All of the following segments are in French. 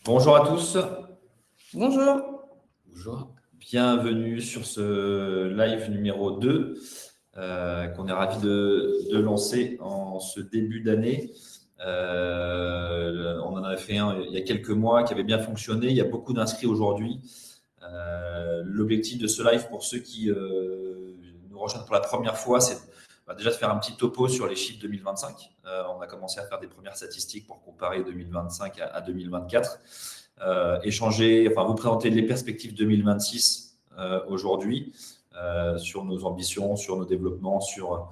Bonjour à tous. Bonjour. Bonjour. Bienvenue sur ce live numéro 2 qu'on est ravi de lancer en ce début d'année. On en avait fait un il y a quelques mois qui avait bien fonctionné. Il y a beaucoup d'inscrits aujourd'hui. L'objectif de ce live pour ceux qui nous rejoignent pour la première fois, c'est déjà de faire un petit topo sur les chiffres 2025. On a commencé à faire des premières statistiques pour comparer 2025 à 2024. Échanger, enfin vous présenter les perspectives 2026 aujourd'hui sur nos ambitions, sur nos développements, sur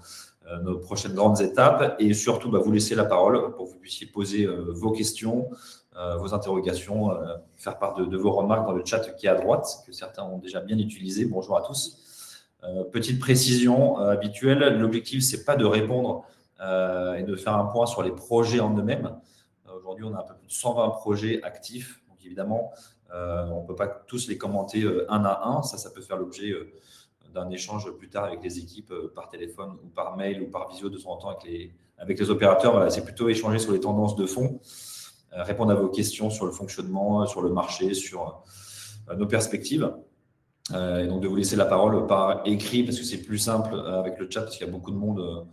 nos prochaines grandes étapes et surtout vous laisser la parole pour que vous puissiez poser vos questions, vos interrogations, faire part de vos remarques dans le chat qui est à droite, que certains ont déjà bien utilisé. Bonjour à tous. Petite précision habituelle, l'objectif, c'est pas de répondre et de faire un point sur les projets en eux-mêmes. Aujourd'hui, on a un peu plus de 120 projets actifs. Donc, évidemment, on ne peut pas tous les commenter un à un. Ça peut faire l'objet d'un échange plus tard avec les équipes par téléphone ou par mail ou par visio de temps en temps avec les opérateurs. Voilà, c'est plutôt échanger sur les tendances de fond, répondre à vos questions sur le fonctionnement, sur le marché, sur nos perspectives. Et donc, de vous laisser la parole par écrit parce que c'est plus simple avec le chat parce qu'il y a beaucoup de monde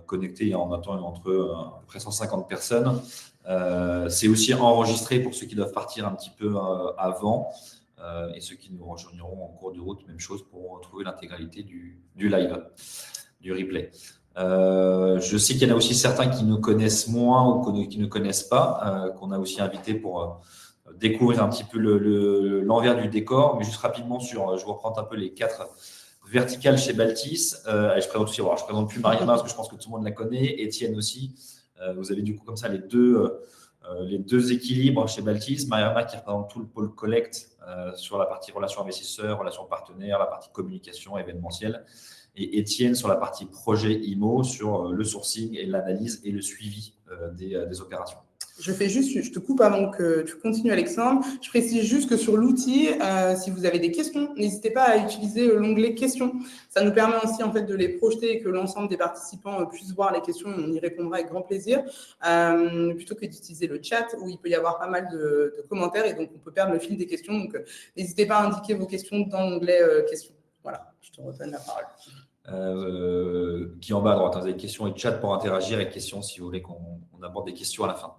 connecté. En attendant entre à peu près 150 personnes. C'est aussi enregistré pour ceux qui doivent partir un petit peu avant et ceux qui nous rejoindront en cours de route, même chose pour retrouver l'intégralité du live, du replay. Je sais qu'il y en a aussi certains qui nous connaissent moins ou qui ne connaissent pas, qu'on a aussi invité pour découvrir un petit peu l'envers du décor. Mais juste rapidement, je vous reprends un peu les 4 verticales chez Baltis. Je présente aussi, je présente plus Mariama parce que je pense que tout le monde la connaît, Étienne aussi. Vous avez du coup comme ça les deux équilibres chez Baltis. Mariama qui représente tout le pôle collect sur la partie relations investisseurs, relations partenaires, la partie communication événementielle. Et Étienne sur la partie projet IMO, sur le sourcing et l'analyse et le suivi des opérations. Je te coupe avant que tu continues, Alexandre. Je précise juste que sur l'outil, si vous avez des questions, n'hésitez pas à utiliser l'onglet questions. Ça nous permet aussi en fait de les projeter et que l'ensemble des participants puissent voir les questions. On y répondra avec grand plaisir, plutôt que d'utiliser le chat où il peut y avoir pas mal de commentaires et donc on peut perdre le fil des questions. Donc n'hésitez pas à indiquer vos questions dans l'onglet questions. Voilà, je te redonne la parole. Qui est en bas à droite, vous avez des questions et chat pour interagir et questions si vous voulez qu'on aborde des questions à la fin.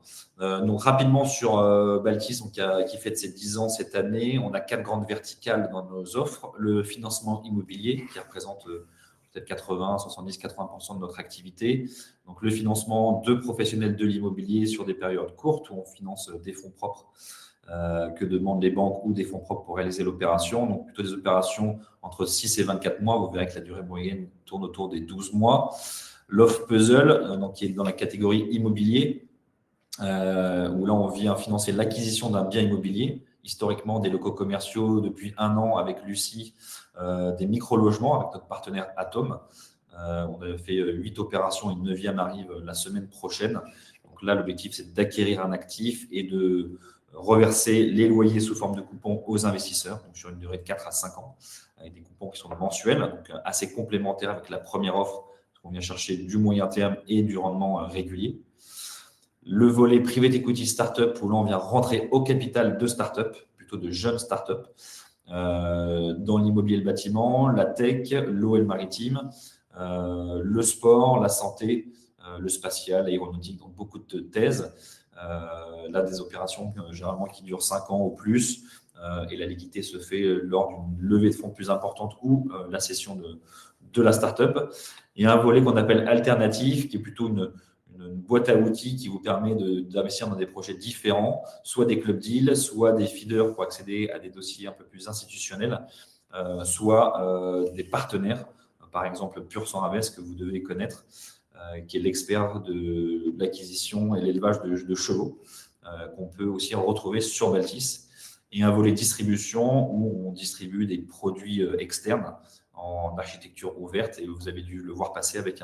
Donc rapidement sur Baltis, qui fête ses 10 ans cette année, on a 4 grandes verticales dans nos offres. Le financement immobilier qui représente peut-être 80, 70, 80% de notre activité. Donc le financement de professionnels de l'immobilier sur des périodes courtes où on finance des fonds propres que demandent les banques ou des fonds propres pour réaliser l'opération. Donc, plutôt des opérations entre 6 et 24 mois. Vous verrez que la durée moyenne tourne autour des 12 mois. L'offre puzzle, qui est dans la catégorie immobilier, où là, on vient financer l'acquisition d'un bien immobilier. Historiquement, des locaux commerciaux depuis 1 an avec Lucie, des micro-logements avec notre partenaire Atom. On a fait 8 opérations, une 9e arrive la semaine prochaine. Donc là, l'objectif, c'est d'acquérir un actif et de reverser les loyers sous forme de coupons aux investisseurs, donc sur une durée de 4 à 5 ans, avec des coupons qui sont mensuels, donc assez complémentaires avec la première offre, parce qu'on vient chercher du moyen terme et du rendement régulier. Le volet private equity startup, où là, on vient rentrer au capital de startup, plutôt de jeunes startup, dans l'immobilier et le bâtiment, la tech, l'eau et le maritime, le sport, la santé, le spatial, l'aéronautique, donc beaucoup de thèses. Là, des opérations généralement qui durent 5 ans ou plus, et la liquidité se fait lors d'une levée de fonds plus importante ou la cession de la startup. Il y a un volet qu'on appelle alternatif, qui est plutôt une boîte à outils qui vous permet d'investir dans des projets différents, soit des club deals, soit des feeders pour accéder à des dossiers un peu plus institutionnels, soit des partenaires, par exemple Pur Sang Invest que vous devez connaître, qui est l'expert de l'acquisition et l'élevage de chevaux, qu'on peut aussi retrouver sur Baltis. Et un volet distribution où on distribue des produits externes en architecture ouverte. Et vous avez dû le voir passer avec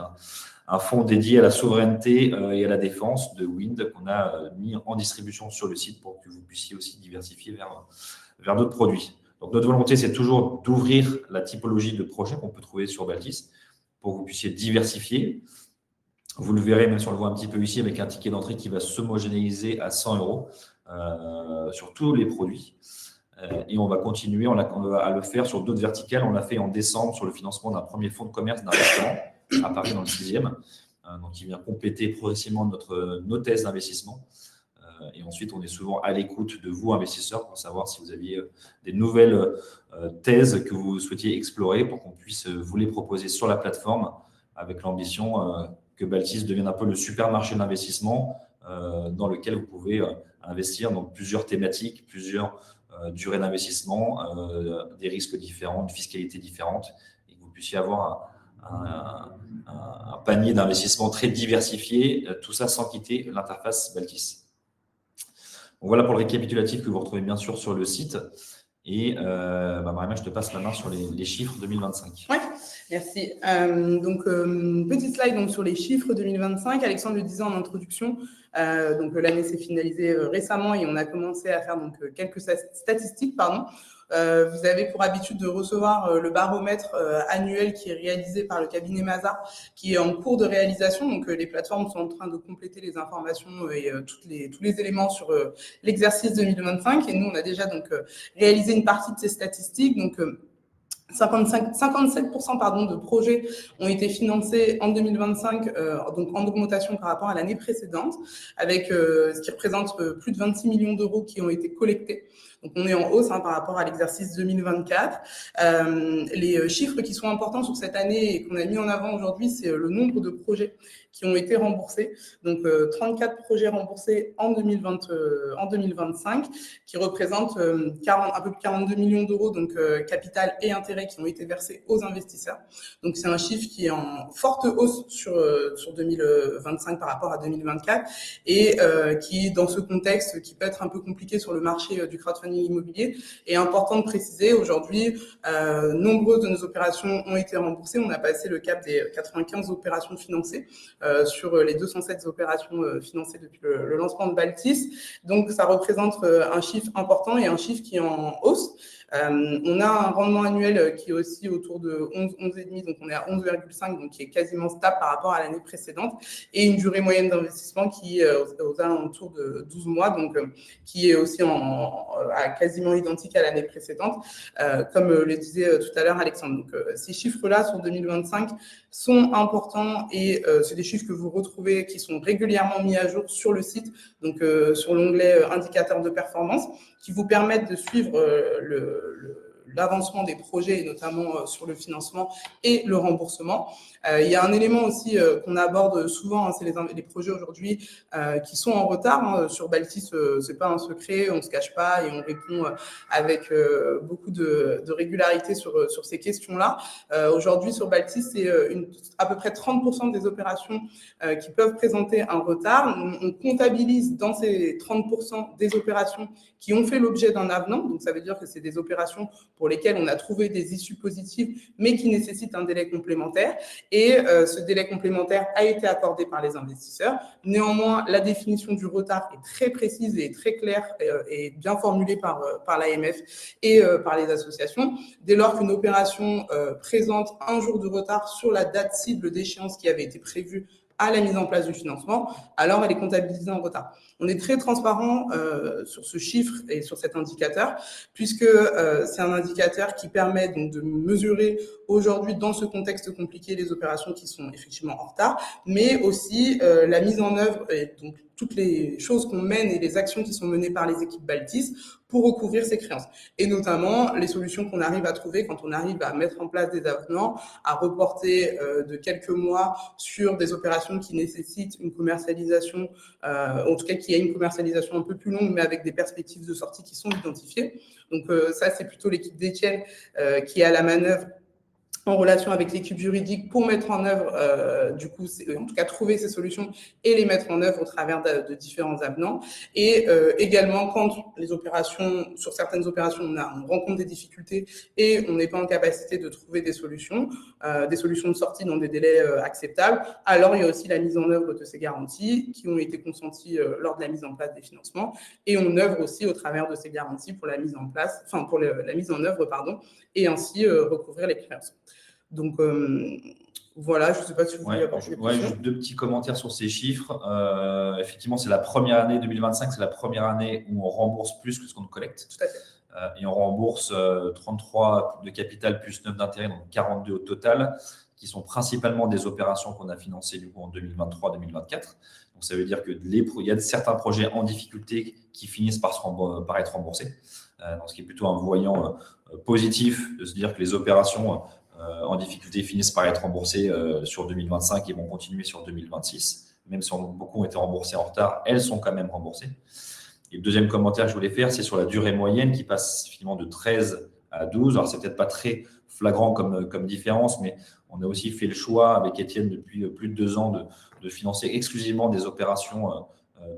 un fonds dédié à la souveraineté et à la défense de Wind qu'on a mis en distribution sur le site pour que vous puissiez aussi diversifier vers d'autres produits. Donc, notre volonté, c'est toujours d'ouvrir la typologie de projets qu'on peut trouver sur Baltis pour que vous puissiez diversifier. Vous le verrez, même si on le voit un petit peu ici, avec un ticket d'entrée qui va s'homogénéiser à 100 €. sur tous les produits. Et on va continuer à le faire sur d'autres verticales. On l'a fait en décembre sur le financement d'un premier fonds de commerce d'un restaurant à Paris dans le 6e, donc qui vient compléter progressivement nos thèses d'investissement. Et ensuite, on est souvent à l'écoute de vous, investisseurs, pour savoir si vous aviez des nouvelles thèses que vous souhaitiez explorer pour qu'on puisse vous les proposer sur la plateforme avec l'ambition que Baltis devienne un peu le supermarché d'investissement dans lequel vous pouvez investir dans plusieurs thématiques, plusieurs durées d'investissement, des risques différents, une fiscalité différente, et que vous puissiez avoir un panier d'investissement très diversifié, tout ça sans quitter l'interface Baltis. Donc voilà pour le récapitulatif que vous retrouvez bien sûr sur le site. Et Mariama, je te passe la main sur les chiffres 2025. Oui, merci. Petit slide donc, sur les chiffres 2025. Alexandre le disait en introduction, l'année s'est finalisée récemment et on a commencé à faire quelques statistiques. Vous avez pour habitude de recevoir le baromètre annuel qui est réalisé par le cabinet Mazars, qui est en cours de réalisation. Donc, les plateformes sont en train de compléter les informations et tous les éléments sur l'exercice 2025. Et nous, on a déjà réalisé une partie de ces statistiques. 57% de projets ont été financés en 2025, en augmentation par rapport à l'année précédente, avec ce qui représente plus de 26 millions d'euros qui ont été collectés. Donc, on est en hausse par rapport à l'exercice 2024. Les chiffres qui sont importants sur cette année et qu'on a mis en avant aujourd'hui, c'est le nombre de projets qui ont été remboursés. Donc, 34 projets remboursés en 2025, qui représentent un peu plus de 42 millions d'euros, donc capital et intérêts qui ont été versés aux investisseurs. Donc, c'est un chiffre qui est en forte hausse sur 2025 par rapport à 2024 et qui, dans ce contexte qui peut être un peu compliqué sur le marché du crowdfunding immobilier, est important de préciser. Aujourd'hui, nombreuses de nos opérations ont été remboursées. On a passé le cap des 95 opérations financées sur les 207 opérations financées depuis le lancement de Baltis. Donc, ça représente un chiffre important et un chiffre qui est en hausse. On a un rendement annuel qui est aussi autour de 11,5, donc on est à 11,5, donc qui est quasiment stable par rapport à l'année précédente, et une durée moyenne d'investissement qui est aux alentours de 12 mois, donc qui est aussi à quasiment identique à l'année précédente, comme le disait tout à l'heure Alexandre. Donc, ces chiffres-là sur 2025 sont importants et c'est des chiffres que vous retrouvez qui sont régulièrement mis à jour sur le site, donc sur l'onglet indicateurs de performance, qui vous permettent de suivre l'avancement des projets, et notamment sur le financement et le remboursement. Il y a un élément aussi qu'on aborde souvent, c'est les projets aujourd'hui qui sont en retard. Sur Baltis, c'est pas un secret, on se cache pas et on répond avec beaucoup de régularité sur ces questions-là. Aujourd'hui, sur Baltis, c'est à peu près 30% des opérations qui peuvent présenter un retard. On comptabilise dans ces 30% des opérations qui ont fait l'objet d'un avenant. Donc, ça veut dire que c'est des opérations pour lesquelles on a trouvé des issues positives, mais qui nécessitent un délai complémentaire. Et ce délai complémentaire a été accordé par les investisseurs. Néanmoins, la définition du retard est très précise et très claire et bien formulée par l'AMF et par les associations. Dès lors qu'une opération présente un jour de retard sur la date cible d'échéance qui avait été prévue à la mise en place du financement, alors elle est comptabilisée en retard. On est très transparent sur ce chiffre et sur cet indicateur, puisque c'est un indicateur qui permet donc de mesurer aujourd'hui, dans ce contexte compliqué, les opérations qui sont effectivement en retard, mais aussi la mise en œuvre et donc toutes les choses qu'on mène et les actions qui sont menées par les équipes Baltis pour recouvrir ces créances. Et notamment, les solutions qu'on arrive à trouver quand on arrive à mettre en place des avenants, à reporter de quelques mois sur des opérations qui nécessitent une commercialisation, en tout cas qui a une commercialisation un peu plus longue, mais avec des perspectives de sortie qui sont identifiées. Donc ça, c'est plutôt l'équipe d'Étienne qui est à la manœuvre en relation avec l'équipe juridique pour mettre en œuvre, en tout cas trouver ces solutions et les mettre en œuvre au travers de différents avenants. Et également, quand sur certaines opérations, on rencontre des difficultés et on n'est pas en capacité de trouver des solutions de sortie dans des délais acceptables, alors il y a aussi la mise en œuvre de ces garanties qui ont été consenties lors de la mise en place des financements, et on œuvre aussi au travers de ces garanties pour la mise en œuvre, et ainsi recouvrir les créances. Donc, Voilà, je ne sais pas si vous voulez apporter des précisions. Juste 2 petits commentaires sur ces chiffres. Effectivement, c'est la première année 2025, c'est la première année où on rembourse plus que ce qu'on collecte. Tout à fait. Et on rembourse 33 de capital plus 9 d'intérêt, donc 42 au total, qui sont principalement des opérations qu'on a financées du coup en 2023-2024. Donc ça veut dire que il y a certains projets en difficulté qui finissent par être remboursés. Donc ce qui est plutôt un voyant positif de se dire que les opérations en difficulté finissent par être remboursées sur 2025 et vont continuer sur 2026. Même si beaucoup ont été remboursées en retard, elles sont quand même remboursées. Et le deuxième commentaire que je voulais faire, c'est sur la durée moyenne qui passe finalement de 13 à 12. Alors, c'est peut-être pas très flagrant comme différence, mais on a aussi fait le choix avec Étienne depuis plus de 2 ans de financer exclusivement des opérations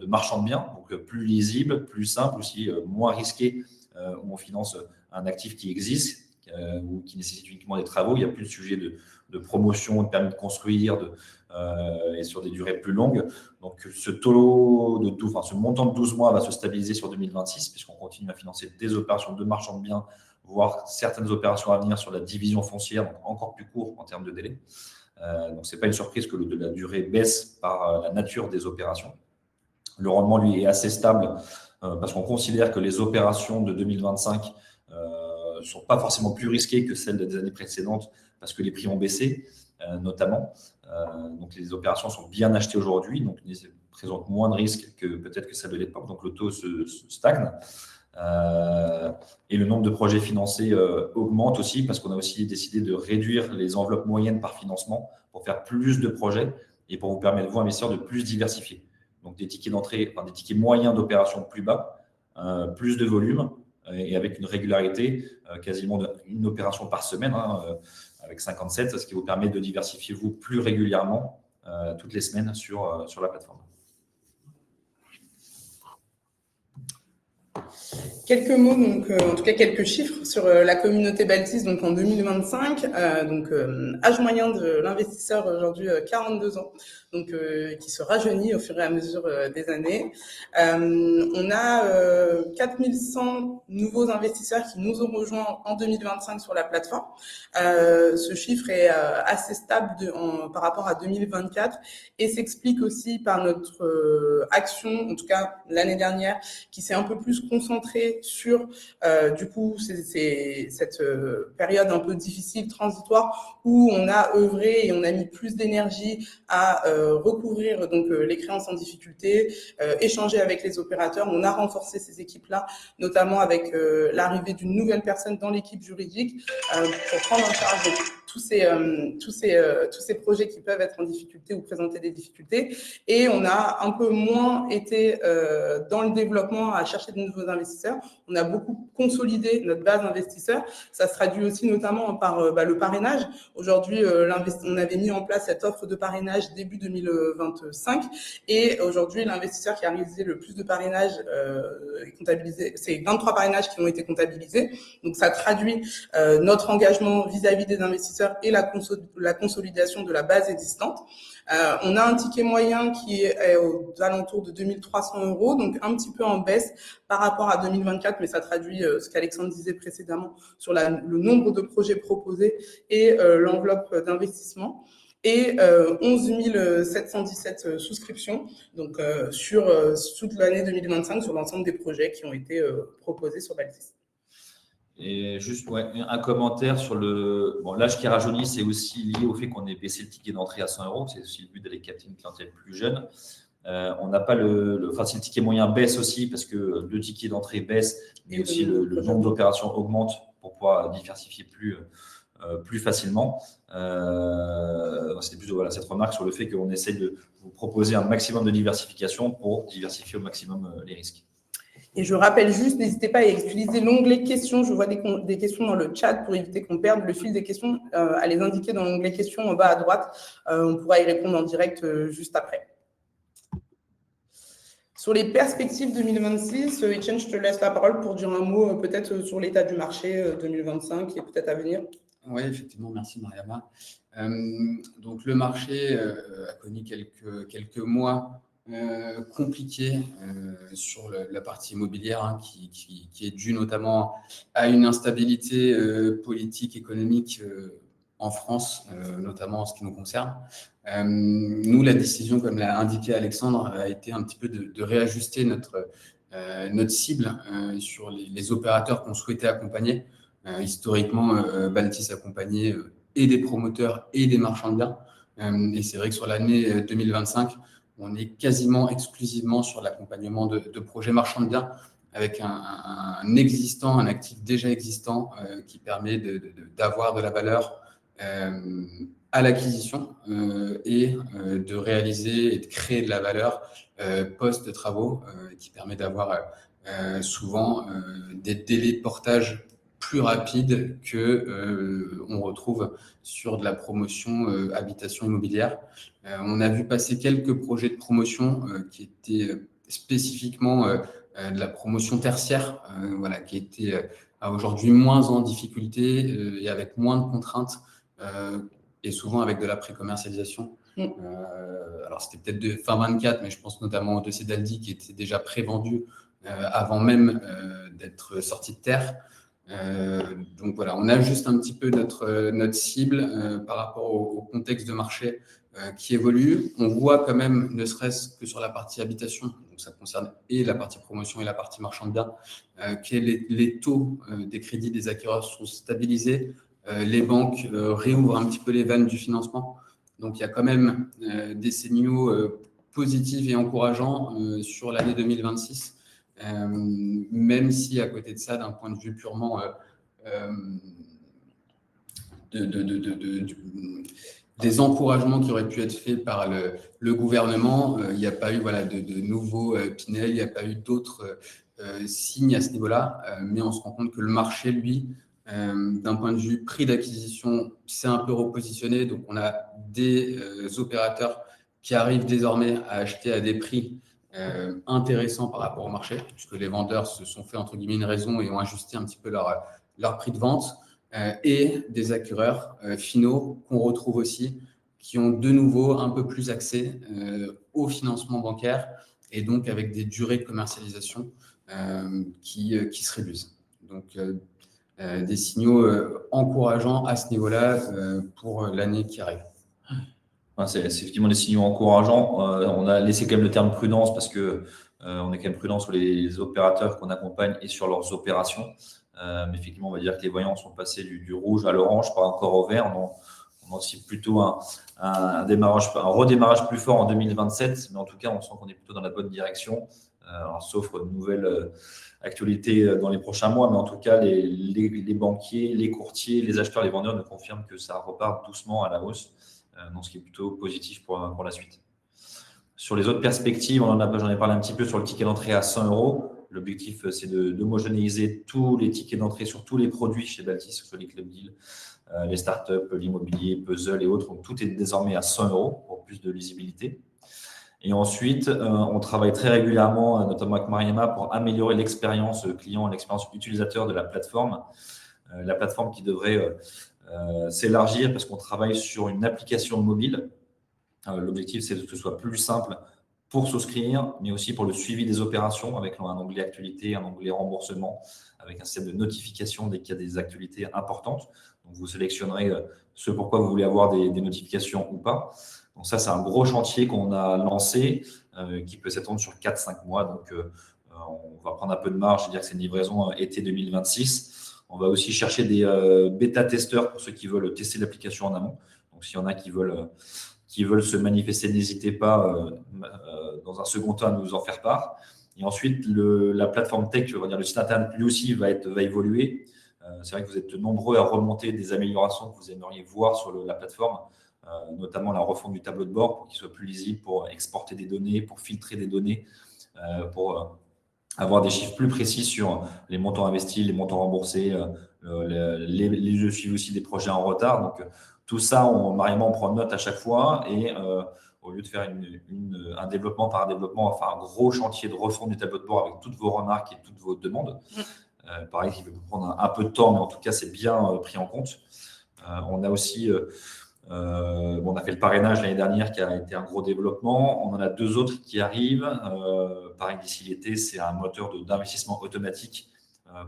de marchand de biens, donc plus lisibles, plus simples aussi, moins risquées, où on finance un actif qui existe ou qui nécessite uniquement des travaux. Il n'y a plus de sujet de promotion, de permis de construire et sur des durées plus longues. Donc, ce montant de 12 mois va se stabiliser sur 2026 puisqu'on continue à financer des opérations de marchand de biens, voire certaines opérations à venir sur la division foncière, donc encore plus court en termes de délai. Donc, ce n'est pas une surprise que la durée baisse par la nature des opérations. Le rendement, lui, est assez stable parce qu'on considère que les opérations de 2025 ne sont pas forcément plus risquées que celles des années précédentes parce que les prix ont baissé, notamment. Donc, les opérations sont bien achetées aujourd'hui, donc elles présentent moins de risques que peut-être que celles de l'époque. Donc, le taux se stagne. Et le nombre de projets financés augmente aussi parce qu'on a aussi décidé de réduire les enveloppes moyennes par financement pour faire plus de projets et pour vous permettre, vous, investisseurs, de plus diversifier. Donc, des tickets d'entrée, des tickets moyens d'opération plus bas, plus de volume et avec une régularité quasiment une opération par semaine, avec 57, ce qui vous permet de diversifier, vous, plus régulièrement toutes les semaines sur la plateforme. Quelques mots, donc, en tout cas quelques chiffres sur la communauté Baltis donc en 2025. Âge moyen de l'investisseur aujourd'hui 42 ans, donc qui se rajeunit au fur et à mesure des années. On a 4100 nouveaux investisseurs qui nous ont rejoints en 2025 sur la plateforme. Ce chiffre est assez stable par rapport à 2024 et s'explique aussi par notre action, en tout cas l'année dernière, qui s'est un peu plus concentrée sur du coup cette période un peu difficile, transitoire, où on a œuvré et on a mis plus d'énergie à recouvrir donc les créances en difficulté, échanger avec les opérateurs. On a renforcé ces équipes-là, notamment avec l'arrivée d'une nouvelle personne dans l'équipe juridique pour prendre en charge tous ces projets qui peuvent être en difficulté ou présenter des difficultés. Et on a un peu moins été dans le développement à chercher de nouveaux investisseurs. On a beaucoup consolidé notre base investisseurs. Ça se traduit aussi notamment par le parrainage. Aujourd'hui, on avait mis en place cette offre de parrainage début 2025. Et aujourd'hui, l'investisseur qui a réalisé le plus de parrainage est comptabilisé. C'est 23 parrainages qui ont été comptabilisés. Donc, ça traduit notre engagement vis-à-vis des investisseurs et la consolidation de la base existante. On a un ticket moyen qui est aux alentours de 2300 €, donc un petit peu en baisse par rapport à 2024, mais ça traduit ce qu'Alexandre disait précédemment sur le nombre de projets proposés et l'enveloppe d'investissement. Et 11 717 souscriptions donc, sur toute l'année 2025 sur l'ensemble des projets qui ont été proposés sur Baltis. Et juste un commentaire sur l'âge qui rajeunit, c'est aussi lié au fait qu'on ait baissé le ticket d'entrée à 100 €. C'est aussi le but d'aller capter une clientèle plus jeune. On n'a pas si le ticket moyen baisse aussi parce que le ticket d'entrée baisse, mais aussi le nombre d'opérations augmente pour pouvoir diversifier plus facilement. C'était plutôt cette remarque sur le fait qu'on essaie de vous proposer un maximum de diversification pour diversifier au maximum les risques. Et je rappelle juste, n'hésitez pas à utiliser l'onglet questions. Je vois des questions dans le chat pour éviter qu'on perde le fil des questions, à les indiquer dans l'onglet questions en bas à droite. On pourra y répondre en direct juste après. Sur les perspectives 2026, Etienne, je te laisse la parole pour dire un mot peut-être sur l'état du marché 2025 et peut-être à venir. Oui, effectivement, merci Mariama. Donc le marché a connu quelques mois compliqué sur la partie immobilière qui est due notamment à une instabilité politique, économique en France, notamment en ce qui nous concerne. Nous, la décision, comme l'a indiqué Alexandre, a été un petit peu de réajuster notre cible sur les opérateurs qu'on souhaitait accompagner. Historiquement, Baltis accompagnait et des promoteurs et des marchands de biens. Et c'est vrai que sur l'année 2025, on est quasiment exclusivement sur l'accompagnement de projets marchands de biens avec un actif déjà existant qui permet d'avoir de la valeur à l'acquisition et de réaliser et de créer de la valeur post-travaux qui permet d'avoir souvent des délais de portage plus rapides que on retrouve sur de la promotion habitation immobilière. On a vu passer quelques projets de promotion qui étaient spécifiquement de la promotion tertiaire, voilà, qui était aujourd'hui moins en difficulté et avec moins de contraintes et souvent avec de la pré-commercialisation. Alors, c'était peut-être de fin 24, mais je pense notamment au dossier d'Aldi qui était déjà prévendu avant même d'être sorti de terre. Donc voilà, on ajuste un petit peu notre cible par rapport au contexte de marché qui évolue. On voit quand même, ne serait-ce que sur la partie habitation, donc ça concerne et la partie promotion et la partie marchand de biens, que les taux des crédits des acquéreurs sont stabilisés. Les banques réouvrent un petit peu les vannes du financement. Donc il y a quand même des signaux positifs et encourageants sur l'année 2026. Même si à côté de ça, d'un point de vue purement des encouragements qui auraient pu être faits par le gouvernement, il n'y a pas eu de nouveaux Pinel, il n'y a pas eu d'autres signes à ce niveau-là, mais on se rend compte que le marché, lui, d'un point de vue prix d'acquisition, s'est un peu repositionné. Donc, on a des opérateurs qui arrivent désormais à acheter à des prix intéressants par rapport au marché, puisque les vendeurs se sont fait, entre guillemets, une raison et ont ajusté un petit peu leur prix de vente, et des acquéreurs finaux qu'on retrouve aussi, qui ont de nouveau un peu plus accès au financement bancaire et donc avec des durées de commercialisation qui se réduisent. Donc, des signaux encourageants à ce niveau-là pour l'année qui arrive. C'est effectivement des signaux encourageants. On a laissé quand même le terme prudence parce que on est quand même prudent sur les opérateurs qu'on accompagne et sur leurs opérations. Mais effectivement, on va dire que les voyants sont passés du rouge à l'orange, pas encore au vert. On a aussi plutôt un redémarrage plus fort en 2027, mais en tout cas, on sent qu'on est plutôt dans la bonne direction, sauf une nouvelle actualité dans les prochains mois. Mais en tout cas, les banquiers, les courtiers, les acheteurs, les vendeurs nous confirment que ça repart doucement à la hausse, donc ce qui est plutôt positif pour la suite. Sur les autres perspectives, j'en ai parlé un petit peu sur le ticket d'entrée à 100 €. L'objectif, c'est d'homogénéiser tous les tickets d'entrée sur tous les produits chez Baltis, que ce soit les club deals, les startups, l'immobilier, puzzle et autres. Donc, tout est désormais à 100 € pour plus de lisibilité. Et ensuite, on travaille très régulièrement, notamment avec Mariama, pour améliorer l'expérience client, l'expérience utilisateur de la plateforme. La plateforme qui devrait s'élargir parce qu'on travaille sur une application mobile. L'objectif, c'est que ce soit plus simple pour souscrire, mais aussi pour le suivi des opérations avec un onglet actualité, un onglet remboursement, avec un système de notification dès qu'il y a des actualités importantes. Donc, vous sélectionnerez ce pourquoi vous voulez avoir des notifications ou pas. Donc ça, c'est un gros chantier qu'on a lancé qui peut s'étendre sur 4-5 mois. Donc, on va prendre un peu de marge, je veux dire que c'est une livraison été 2026. On va aussi chercher des bêta-testeurs pour ceux qui veulent tester l'application en amont. Donc, s'il y en a qui veulent se manifester, n'hésitez pas dans un second temps à nous en faire part. Et ensuite, la plateforme tech, je veux dire, le site internet, lui aussi, va évoluer. C'est vrai que vous êtes nombreux à remonter des améliorations que vous aimeriez voir sur la plateforme, notamment la refonte du tableau de bord pour qu'il soit plus lisible, pour exporter des données, pour filtrer des données, pour avoir des chiffres plus précis sur les montants investis, les montants remboursés, les suivi aussi des projets en retard. Donc, tout ça, Mariama, on prend note à chaque fois et au lieu de faire un développement par développement, enfin un gros chantier de refonte du tableau de bord avec toutes vos remarques et toutes vos demandes. Pareil, qui peut prendre un peu de temps, mais en tout cas, c'est bien pris en compte. On a aussi, on a fait le parrainage l'année dernière qui a été un gros développement. On en a 2 autres qui arrivent. Pareil, d'ici l'été, c'est un moteur d'investissement automatique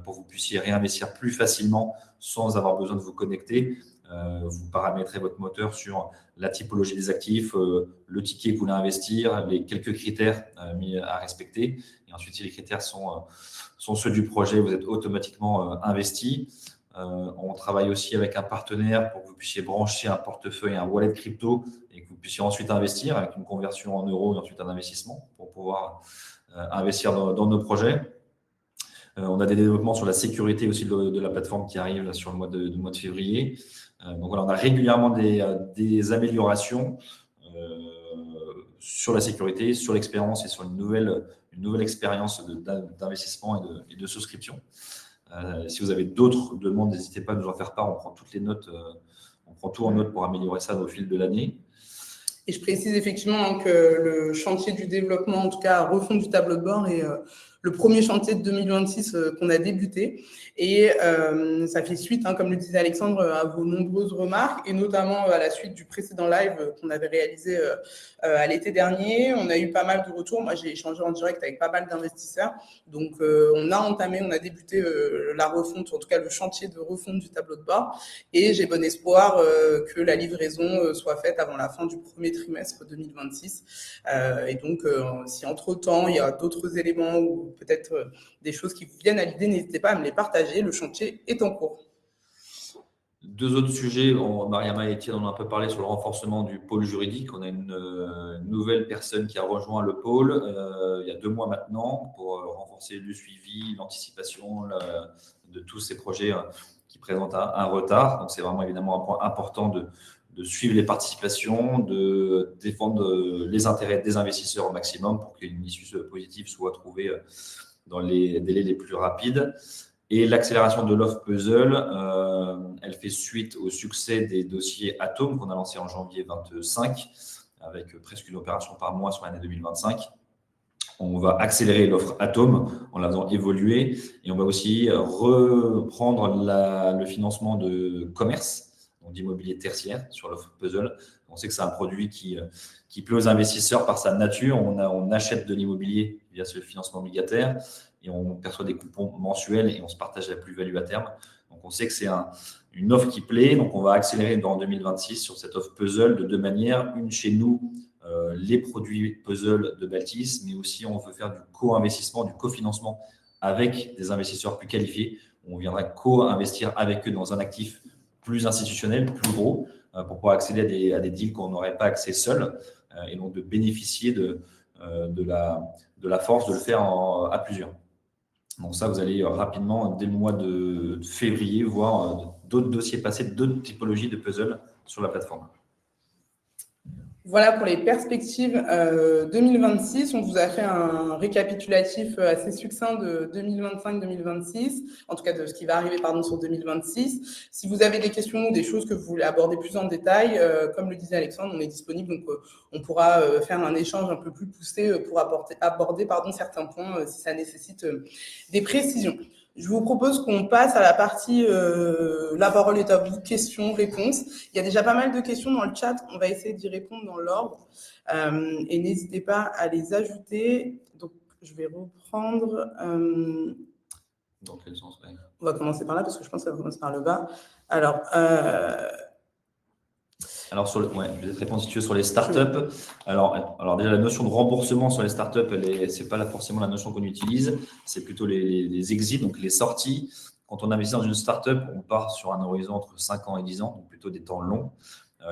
pour que vous puissiez réinvestir plus facilement sans avoir besoin de vous connecter. Vous paramétrez votre moteur sur la typologie des actifs, le ticket que vous voulez investir, les quelques critères mis à respecter. Et ensuite, si les critères sont ceux du projet, vous êtes automatiquement investi. On travaille aussi avec un partenaire pour que vous puissiez brancher un portefeuille, un wallet crypto et que vous puissiez ensuite investir avec une conversion en euros et ensuite un investissement pour pouvoir investir dans nos projets. On a des développements sur la sécurité aussi de la plateforme qui arrive là, sur le mois de février. Donc voilà, on a régulièrement des améliorations sur la sécurité, sur l'expérience et sur une nouvelle expérience d'investissement et de souscription. Si vous avez d'autres demandes, n'hésitez pas à nous en faire part. On prend toutes les notes, on prend tout en note pour améliorer ça au fil de l'année. Et je précise effectivement que le chantier du développement, en tout cas refonte du tableau de bord, est le premier chantier de 2026 qu'on a débuté. Et ça fait suite, comme le disait Alexandre, à vos nombreuses remarques, et notamment à la suite du précédent live qu'on avait réalisé à l'été dernier. On a eu pas mal de retours. Moi, j'ai échangé en direct avec pas mal d'investisseurs. Donc, on a débuté la refonte, en tout cas le chantier de refonte du tableau de bord. Et j'ai bon espoir que la livraison soit faite avant la fin du premier trimestre 2026. Et donc, si entre-temps, il y a d'autres éléments ou peut-être des choses qui vous viennent à l'idée, n'hésitez pas à me les partager. Le chantier est en cours. Deux autres sujets, Mariama et Étienne en ont un peu parlé sur le renforcement du pôle juridique. On a une nouvelle personne qui a rejoint le pôle il y a 2 mois maintenant pour renforcer le suivi, l'anticipation de tous ces projets qui présentent un retard. Donc, c'est vraiment évidemment un point important de suivre les participations, de défendre les intérêts des investisseurs au maximum pour qu'une issue positive soit trouvée dans les délais les plus rapides. Et l'accélération de l'offre puzzle, elle fait suite au succès des dossiers Atome qu'on a lancé en janvier 2025, avec presque une opération par mois sur l'année 2025. On va accélérer l'offre Atome en la faisant évoluer et on va aussi reprendre le financement de commerce, donc d'immobilier tertiaire sur l'offre puzzle. On sait que c'est un produit qui plaît aux investisseurs par sa nature. On achète de l'immobilier via ce financement obligataire et on perçoit des coupons mensuels et on se partage la plus-value à terme. Donc, on sait que c'est une offre qui plaît. Donc, on va accélérer en 2026 sur cette offre puzzle de 2 manières. Une chez nous, les produits puzzle de Baltis, mais aussi on veut faire du co-investissement, du cofinancement avec des investisseurs plus qualifiés. On viendra co-investir avec eux dans un actif plus institutionnel, plus gros, pour pouvoir accéder à des deals qu'on n'aurait pas accès seul et donc de bénéficier de la force de le faire à plusieurs. Donc ça, vous allez rapidement, dès le mois de février, voir d'autres dossiers passer, d'autres typologies de puzzle sur la plateforme. Voilà pour les perspectives 2026. On vous a fait un récapitulatif assez succinct de 2025-2026, en tout cas de ce qui va arriver sur 2026. Si vous avez des questions ou des choses que vous voulez aborder plus en détail, comme le disait Alexandre, on est disponible, donc on pourra faire un échange un peu plus poussé pour aborder certains points si ça nécessite des précisions. Je vous propose qu'on passe à la partie la parole est à vous, questions-réponses. Il y a déjà pas mal de questions dans le chat. On va essayer d'y répondre dans l'ordre. Et n'hésitez pas à les ajouter. Donc, je vais reprendre. Dans quel sens? On va commencer par là parce que je pense que ça va commencer par le bas. Alors, je vais te répondre si tu veux sur les startups. Alors déjà, la notion de remboursement sur les startups, ce n'est pas forcément la notion qu'on utilise, c'est plutôt les exits, donc les sorties. Quand on investit dans une startup, on part sur un horizon entre 5 ans et 10 ans, donc plutôt des temps longs.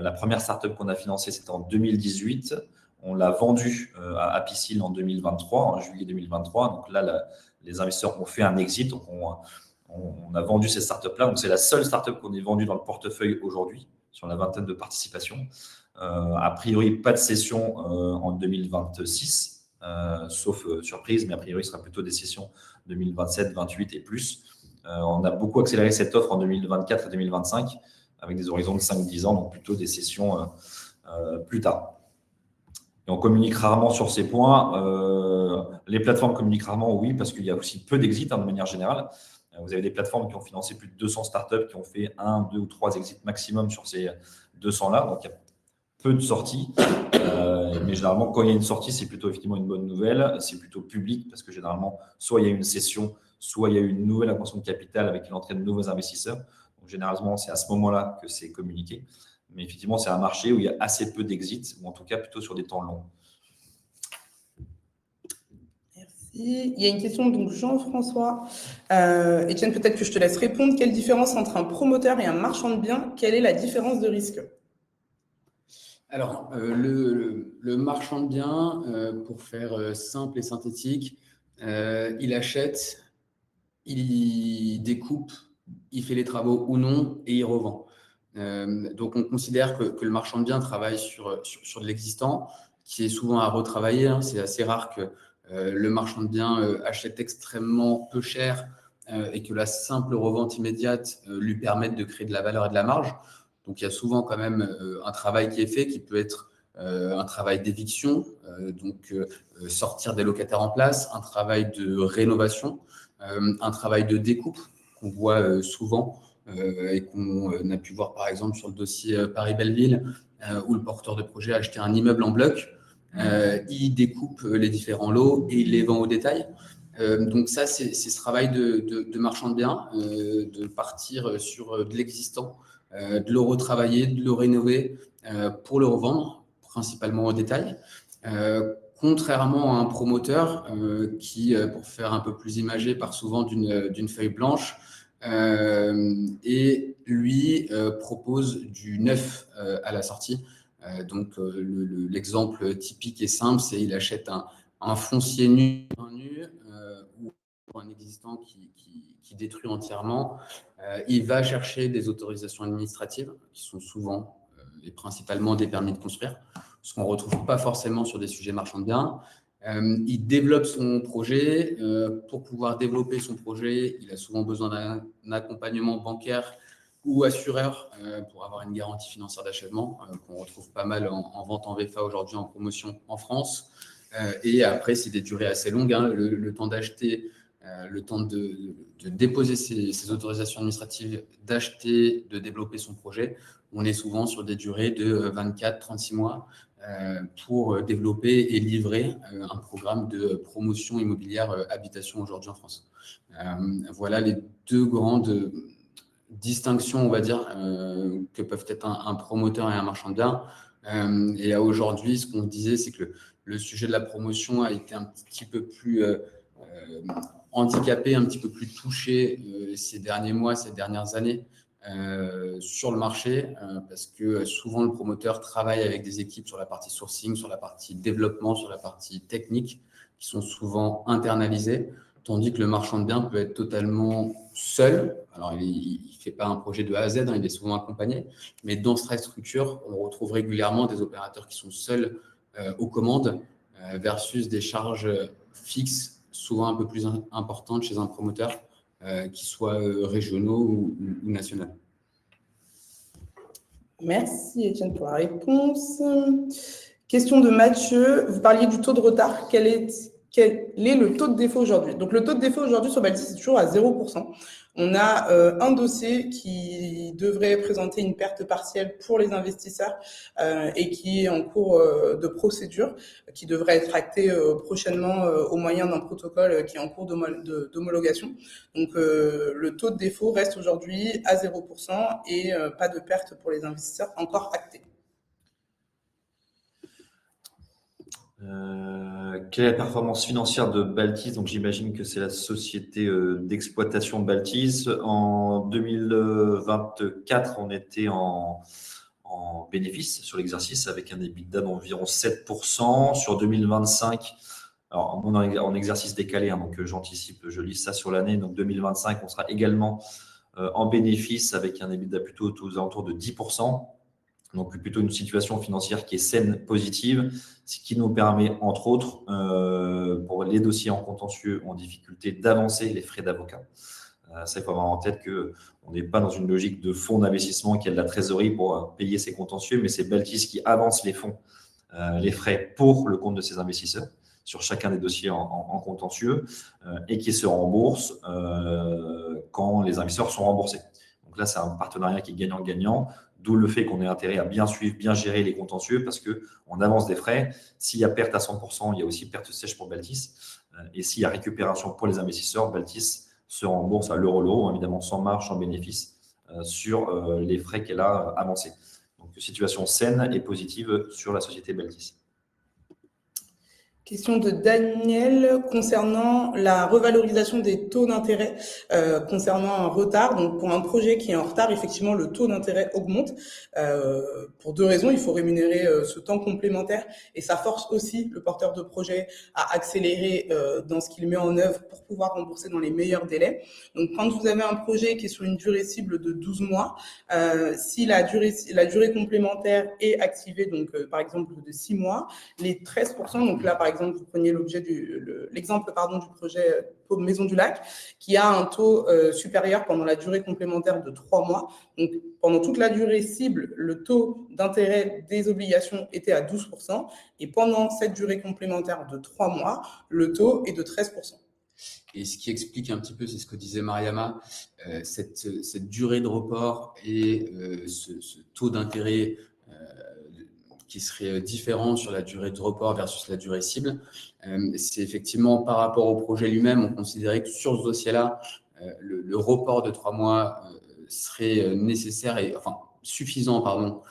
La première startup qu'on a financée, c'était en 2018. On l'a vendue à Apicil en 2023, en juillet 2023. Donc là, les investisseurs ont fait un exit. Donc on a vendu cette startup-là. Donc c'est la seule startup qu'on ait vendue dans le portefeuille aujourd'hui, sur la vingtaine de participations. A priori, pas de cession en 2026, sauf surprise, mais a priori, ce sera plutôt des sessions 2027, 2028 et plus. On a beaucoup accéléré cette offre en 2024 et 2025, avec des horizons de 5-10 ans, donc plutôt des sessions plus tard. Et on communique rarement sur ces points. Les plateformes communiquent rarement, oui, parce qu'il y a aussi peu d'exits de manière générale. Vous avez des plateformes qui ont financé plus de 200 startups, qui ont fait 1, 2 ou 3 exits maximum sur ces 200-là. Donc, il y a peu de sorties. Mais généralement, quand il y a une sortie, c'est plutôt effectivement une bonne nouvelle. C'est plutôt public parce que généralement, soit il y a une cession, soit il y a une nouvelle augmentation de capital avec l'entrée de nouveaux investisseurs. Donc, généralement, c'est à ce moment-là que c'est communiqué. Mais effectivement, c'est un marché où il y a assez peu d'exits, ou en tout cas plutôt sur des temps longs. Il y a une question de Jean-François. Etienne, peut-être que je te laisse répondre. Quelle différence entre un promoteur et un marchand de biens? Quelle est la différence de risque? Alors, le marchand de biens, pour faire simple et synthétique, il achète, il découpe, il fait les travaux ou non et il revend. Donc, on considère que le marchand de biens travaille sur de l'existant, qui est souvent à retravailler. Hein. C'est assez rare que le marchand de biens achète extrêmement peu cher et que la simple revente immédiate lui permette de créer de la valeur et de la marge. Donc, il y a souvent quand même un travail qui est fait, qui peut être un travail d'éviction, donc sortir des locataires en place, un travail de rénovation, un travail de découpe qu'on voit souvent et qu'on a pu voir par exemple sur le dossier Paris-Belleville, où le porteur de projet a acheté un immeuble en bloc. Il découpe les différents lots et il les vend au détail. Donc ça, c'est ce travail de marchand de biens, de partir sur de l'existant, de le retravailler, de le rénover pour le revendre, principalement au détail. Contrairement à un promoteur qui, pour faire un peu plus imagé, part souvent d'une feuille blanche et lui propose du neuf à la sortie. Donc l'exemple typique et simple, c'est il achète un foncier nu ou un existant qui détruit entièrement. Il va chercher des autorisations administratives qui sont souvent et principalement des permis de construire, ce qu'on ne retrouve pas forcément sur des sujets marchands de biens. Il développe son projet. Pour pouvoir développer son projet, il a souvent besoin d'un accompagnement bancaire ou assureur pour avoir une garantie financière d'achèvement qu'on retrouve pas mal en vente en VFA aujourd'hui en promotion en France. Et après, c'est des durées assez longues, hein, le temps d'acheter, le temps de déposer ses autorisations administratives, d'acheter, de développer son projet. On est souvent sur des durées de 24-36 mois pour développer et livrer un programme de promotion immobilière habitation aujourd'hui en France. Voilà les deux grandes distinctions, on va dire, que peuvent être un promoteur et un marchand de biens. Et aujourd'hui, ce qu'on disait, c'est que le sujet de la promotion a été un petit peu plus handicapé, un petit peu plus touché ces derniers mois, ces dernières années sur le marché, parce que souvent le promoteur travaille avec des équipes sur la partie sourcing, sur la partie développement, sur la partie technique, qui sont souvent internalisées, tandis que le marchand de biens peut être totalement seul. Alors, il ne fait pas un projet de A à Z, hein, il est souvent accompagné, mais dans cette structure, on retrouve régulièrement des opérateurs qui sont seuls aux commandes versus des charges fixes, souvent un peu plus importantes chez un promoteur, qui soient régionaux ou nationaux. Merci Etienne pour la réponse. Question de Mathieu. Vous parliez du taux de retard. Quel est le taux de défaut aujourd'hui? Donc, le taux de défaut aujourd'hui sur Baltis, c'est toujours à 0%. On a un dossier qui devrait présenter une perte partielle pour les investisseurs et qui est en cours de procédure, qui devrait être acté prochainement au moyen d'un protocole qui est en cours d'homologation. Donc, le taux de défaut reste aujourd'hui à 0% et pas de perte pour les investisseurs encore actés. Quelle est la performance financière de Baltis? Donc, j'imagine que c'est la société d'exploitation de Baltis. En 2024, on était en bénéfice sur l'exercice avec un EBITDA d'environ 7%. Sur 2025, alors on est en exercice décalé, hein, donc j'anticipe, je lis ça sur l'année. Donc 2025, on sera également en bénéfice avec un EBITDA plutôt aux alentours de 10%. Donc plutôt une situation financière qui est saine, positive, ce qui nous permet, entre autres, pour les dossiers en contentieux en difficulté, d'avancer les frais d'avocat. Ça, il faut avoir en tête qu'on n'est pas dans une logique de fonds d'investissement qui a de la trésorerie pour payer ses contentieux, mais c'est Baltis qui avance les fonds, les frais pour le compte de ses investisseurs sur chacun des dossiers en contentieux et qui se rembourse quand les investisseurs sont remboursés. Donc là, c'est un partenariat qui est gagnant-gagnant. D'où le fait qu'on ait intérêt à bien suivre, bien gérer les contentieux parce qu'on avance des frais. S'il y a perte à 100%, il y a aussi perte sèche pour Baltis. Et s'il y a récupération pour les investisseurs, Baltis se rembourse à l'euro, évidemment sans marge, sans bénéfice, sur les frais qu'elle a avancés. Donc, situation saine et positive sur la société Baltis. Question de Daniel concernant la revalorisation des taux d'intérêt concernant un retard. Donc, pour un projet qui est en retard, effectivement, le taux d'intérêt augmente. Pour deux raisons. Il faut rémunérer ce temps complémentaire et ça force aussi le porteur de projet à accélérer dans ce qu'il met en œuvre pour pouvoir rembourser dans les meilleurs délais. Donc, quand vous avez un projet qui est sur une durée cible de 12 mois, si la durée complémentaire est activée, donc par exemple de 6 mois, les 13%, donc là, par exemple, vous preniez l'exemple du projet Maison du Lac, qui a un taux supérieur pendant la durée complémentaire de 3 mois. Donc, pendant toute la durée cible, le taux d'intérêt des obligations était à 12%. Et pendant cette durée complémentaire de 3 mois, le taux est de 13%. Et ce qui explique un petit peu, c'est ce que disait Mariama, cette durée de report et ce taux d'intérêt qui serait différent sur la durée de report versus la durée cible. C'est effectivement par rapport au projet lui-même, on considérait que sur ce dossier-là, le report de 3 mois serait nécessaire suffisant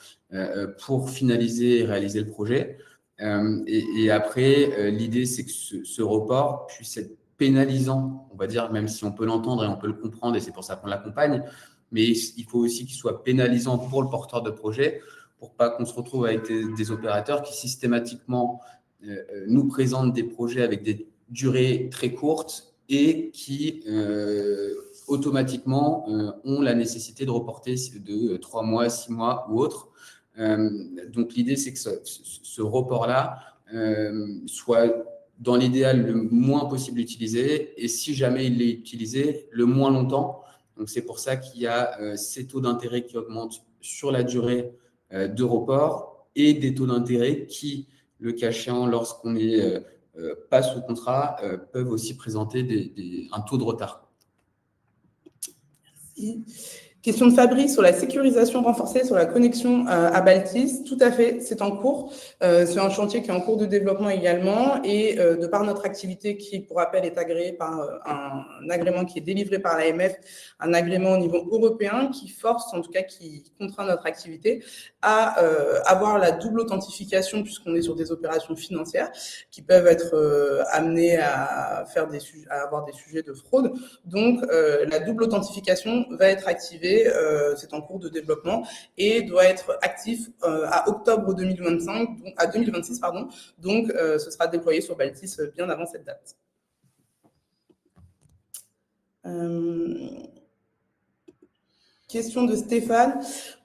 pour finaliser et réaliser le projet. Et après, l'idée, c'est que ce report puisse être pénalisant, on va dire, même si on peut l'entendre et on peut le comprendre, et c'est pour ça qu'on l'accompagne, mais il faut aussi qu'il soit pénalisant pour le porteur de projet, pour pas qu'on se retrouve avec des opérateurs qui systématiquement nous présentent des projets avec des durées très courtes et qui automatiquement ont la nécessité de reporter de 3 mois, 6 mois ou autre. Donc l'idée, c'est que ce report-là soit dans l'idéal le moins possible utilisé, et si jamais il est utilisé, le moins longtemps. Donc c'est pour ça qu'il y a ces taux d'intérêt qui augmentent sur la durée de report et des taux d'intérêt qui, le cas échéant, lorsqu'on n'est pas sous contrat, peuvent aussi présenter un taux de retard. Merci. Question de Fabrice sur la sécurisation renforcée sur la connexion à Baltis. Tout à fait, c'est en cours. C'est un chantier qui est en cours de développement également et de par notre activité qui, pour rappel, est agréée par un agrément qui est délivré par l'AMF, un agrément au niveau européen qui force, en tout cas qui contraint notre activité à avoir la double authentification puisqu'on est sur des opérations financières qui peuvent être amenées à avoir des sujets de fraude. Donc, la double authentification va être activée. C'est en cours de développement et doit être actif à octobre 2026, donc ce sera déployé sur Baltis bien avant cette date. Question de Stéphane.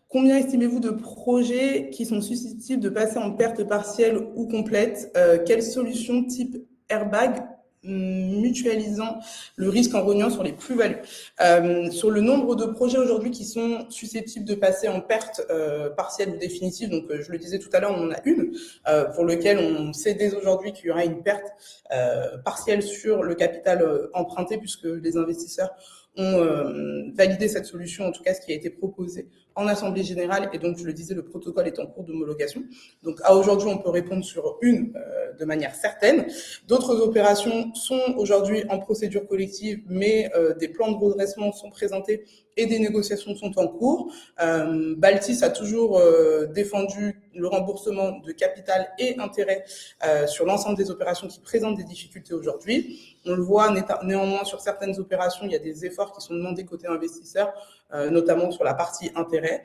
Combien estimez-vous de projets qui sont susceptibles de passer en perte partielle ou complète? Quelle solution type airbag mutualisant le risque en rognant sur les plus-values. Sur le nombre de projets aujourd'hui qui sont susceptibles de passer en perte partielle ou définitive, donc je le disais tout à l'heure, on en a une pour lequel on sait dès aujourd'hui qu'il y aura une perte partielle sur le capital emprunté puisque les investisseurs ont validé cette solution, en tout cas ce qui a été proposé en Assemblée Générale, et donc je le disais, le protocole est en cours d'homologation. Donc à aujourd'hui, on peut répondre sur une de manière certaine. D'autres opérations sont aujourd'hui en procédure collective, mais des plans de redressement sont présentés et des négociations sont en cours. Baltis a toujours défendu le remboursement de capital et intérêt sur l'ensemble des opérations qui présentent des difficultés aujourd'hui. On le voit néanmoins sur certaines opérations, il y a des efforts qui sont demandés côté investisseur, notamment sur la partie intérêt.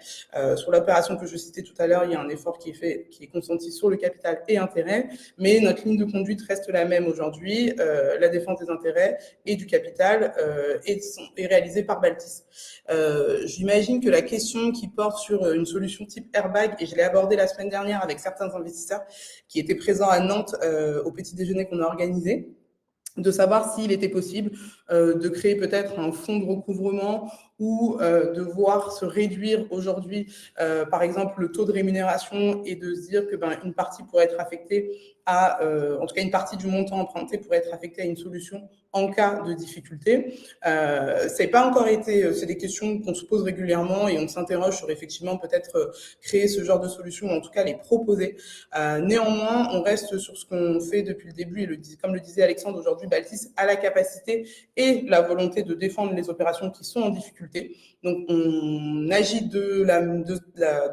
Sur l'opération que je citais tout à l'heure, il y a un effort qui est consenti sur le capital et intérêt, mais notre ligne de conduite reste la même aujourd'hui. La défense des intérêts et du capital est réalisée par Baltis. J'imagine que la question qui porte sur une solution type airbag, et je l'ai abordée la semaine dernière avec certains investisseurs qui étaient présents à Nantes au petit déjeuner qu'on a organisé, de savoir s'il était possible de créer peut-être un fonds de recouvrement ou de voir se réduire aujourd'hui, par exemple, le taux de rémunération et de se dire que une partie pourrait être affectée en tout cas une partie du montant emprunté pourrait être affectée à une solution en cas de difficulté. C'est pas encore c'est des questions qu'on se pose régulièrement et on s'interroge sur effectivement peut-être créer ce genre de solution ou en tout cas les proposer. Néanmoins, on reste sur ce qu'on fait depuis le début et comme le disait Alexandre, aujourd'hui Baltis a la capacité et la volonté de défendre les opérations qui sont en difficulté difficulté. Donc, on agit de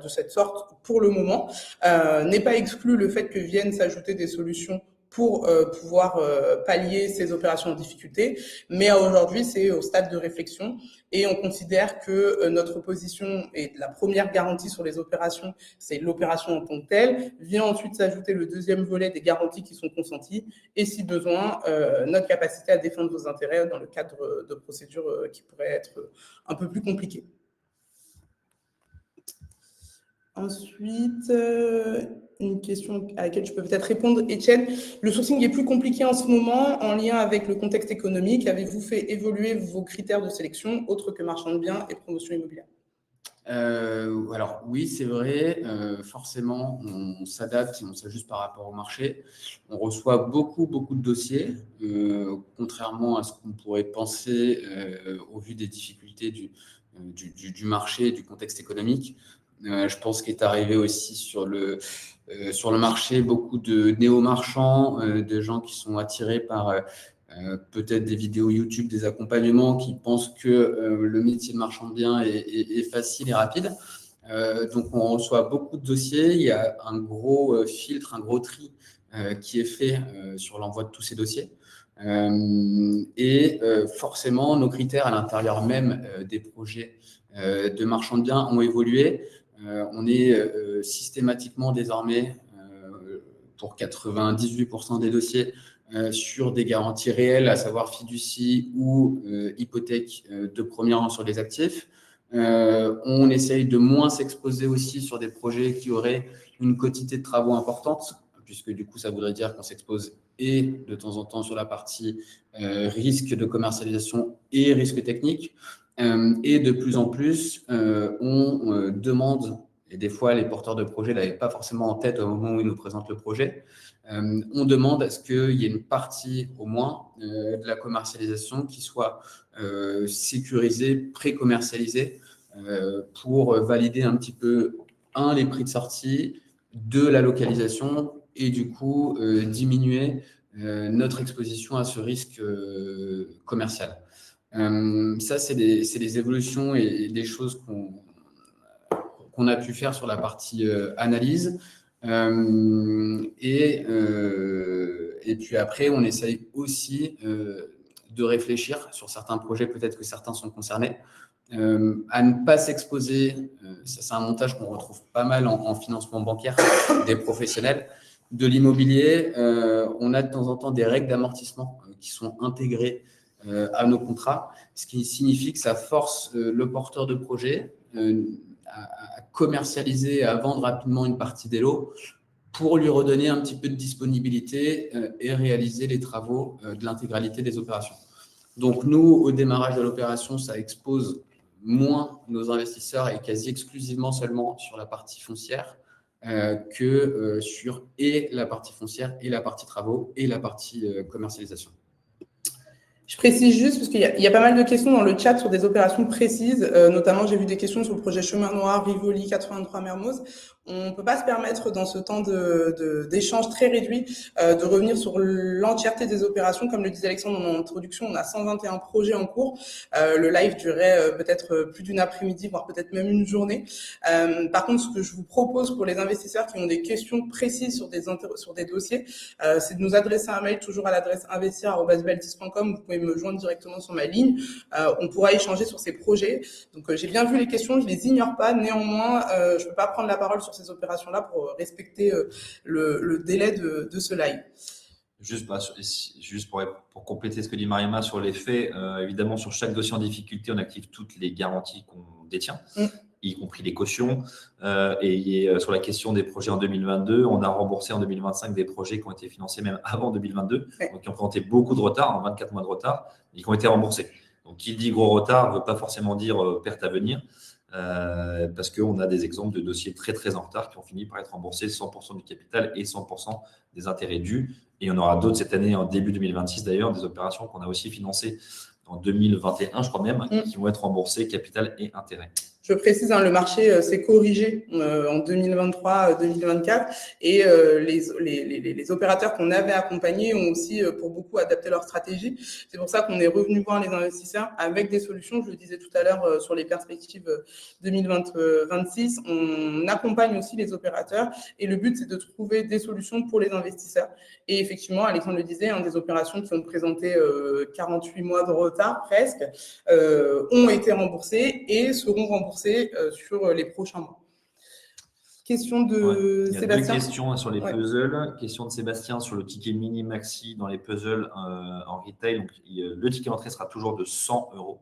cette sorte pour le moment. N'est pas exclu le fait que viennent s'ajouter des solutions pour pouvoir pallier ces opérations en difficulté. Mais aujourd'hui, c'est au stade de réflexion et on considère que notre position est la première garantie sur les opérations, c'est l'opération en tant que telle. Vient ensuite s'ajouter le deuxième volet des garanties qui sont consenties et si besoin, notre capacité à défendre vos intérêts dans le cadre de procédures qui pourraient être un peu plus compliquées. Ensuite, une question à laquelle je peux peut-être répondre, Étienne. Le sourcing est plus compliqué en ce moment en lien avec le contexte économique. Avez-vous fait évoluer vos critères de sélection autres que marchand de biens et promotion immobilière? Alors oui, c'est vrai, forcément, on s'adapte et on s'ajuste par rapport au marché. On reçoit beaucoup de dossiers, contrairement à ce qu'on pourrait penser au vu des difficultés du marché et du contexte économique. Je pense qu'il est arrivé aussi sur le marché beaucoup de néo-marchands, de gens qui sont attirés par peut-être des vidéos YouTube, des accompagnements, qui pensent que le métier de marchand de biens est facile et rapide. Donc, on reçoit beaucoup de dossiers. Il y a un gros filtre, un gros tri qui est fait sur l'envoi de tous ces dossiers. Forcément, nos critères à l'intérieur même des projets de marchand de biens ont évolué. On est systématiquement désormais, pour 98% des dossiers, sur des garanties réelles, à savoir fiducie ou hypothèque de premier rang sur les actifs. On essaye de moins s'exposer aussi sur des projets qui auraient une quantité de travaux importante, puisque du coup, ça voudrait dire qu'on s'expose et de temps en temps sur la partie risque de commercialisation et risque technique. Et de plus en plus, on demande, et des fois les porteurs de projets ne l'avaient pas forcément en tête au moment où ils nous présentent le projet, on demande à ce qu'il y ait une partie au moins de la commercialisation qui soit sécurisée, pré-commercialisée, pour valider un petit peu, les prix de sortie, la localisation et du coup diminuer notre exposition à ce risque commercial. Ça, c'est des évolutions et des choses qu'on a pu faire sur la partie analyse. Et puis après, on essaye aussi de réfléchir sur certains projets, peut-être que certains sont concernés, à ne pas s'exposer. Ça, c'est un montage qu'on retrouve pas mal en financement bancaire des professionnels. De l'immobilier, on a de temps en temps des règles d'amortissement qui sont intégrées à nos contrats, ce qui signifie que ça force le porteur de projet à commercialiser, à vendre rapidement une partie des lots pour lui redonner un petit peu de disponibilité et réaliser les travaux de l'intégralité des opérations. Donc nous, au démarrage de l'opération, ça expose moins nos investisseurs et quasi exclusivement seulement sur la partie foncière que sur et la partie foncière et la partie travaux et la partie commercialisation. Je précise juste, parce qu'il y a pas mal de questions dans le chat sur des opérations précises, notamment j'ai vu des questions sur le projet Chemin Noir, Rivoli, 83 Mermoz. On ne peut pas se permettre dans ce temps d'échange très réduit de revenir sur l'entièreté des opérations. Comme le disait Alexandre en introduction, on a 121 projets en cours. Le live durait peut-être plus d'une après-midi, voire peut-être même une journée. Par contre, ce que je vous propose pour les investisseurs qui ont des questions précises sur des dossiers, c'est de nous adresser un mail toujours à l'adresse investir@baltis.com. Vous pouvez me joindre directement sur ma ligne. On pourra échanger sur ces projets. Donc, j'ai bien vu les questions, je les ignore pas. Néanmoins, je peux pas prendre la parole sur ces opérations-là pour respecter le délai de ce live. Juste pour compléter ce que dit Mariama sur les faits, évidemment, sur chaque dossier en difficulté, on active toutes les garanties qu'on détient, y compris les cautions. Et sur la question des projets en 2022, on a remboursé en 2025 des projets qui ont été financés même avant 2022, donc qui ont présenté beaucoup de retard, en 24 mois de retard, et qui ont été remboursés. Donc, qui dit gros retard ne veut pas forcément dire perte à venir. Parce qu'on a des exemples de dossiers très très en retard qui ont fini par être remboursés 100% du capital et 100% des intérêts dus. Et on aura d'autres cette année, en début 2026 d'ailleurs, des opérations qu'on a aussi financées en 2021, je crois même, qui vont être remboursées capital et intérêts. Je précise, le marché s'est corrigé en 2023-2024 et les opérateurs qu'on avait accompagnés ont aussi, pour beaucoup, adapté leur stratégie. C'est pour ça qu'on est revenu voir les investisseurs avec des solutions. Je le disais tout à l'heure sur les perspectives 2026. On accompagne aussi les opérateurs et le but, c'est de trouver des solutions pour les investisseurs. Et effectivement, Alexandre le disait, des opérations qui ont présenté 48 mois de retard presque ont été remboursées et seront remboursées sur les prochains mois. Question de Il y a Sébastien. 2 questions sur les puzzles. Question de Sébastien sur le ticket mini-maxi dans les puzzles en retail. Donc, le ticket d'entrée sera toujours de 100 euros.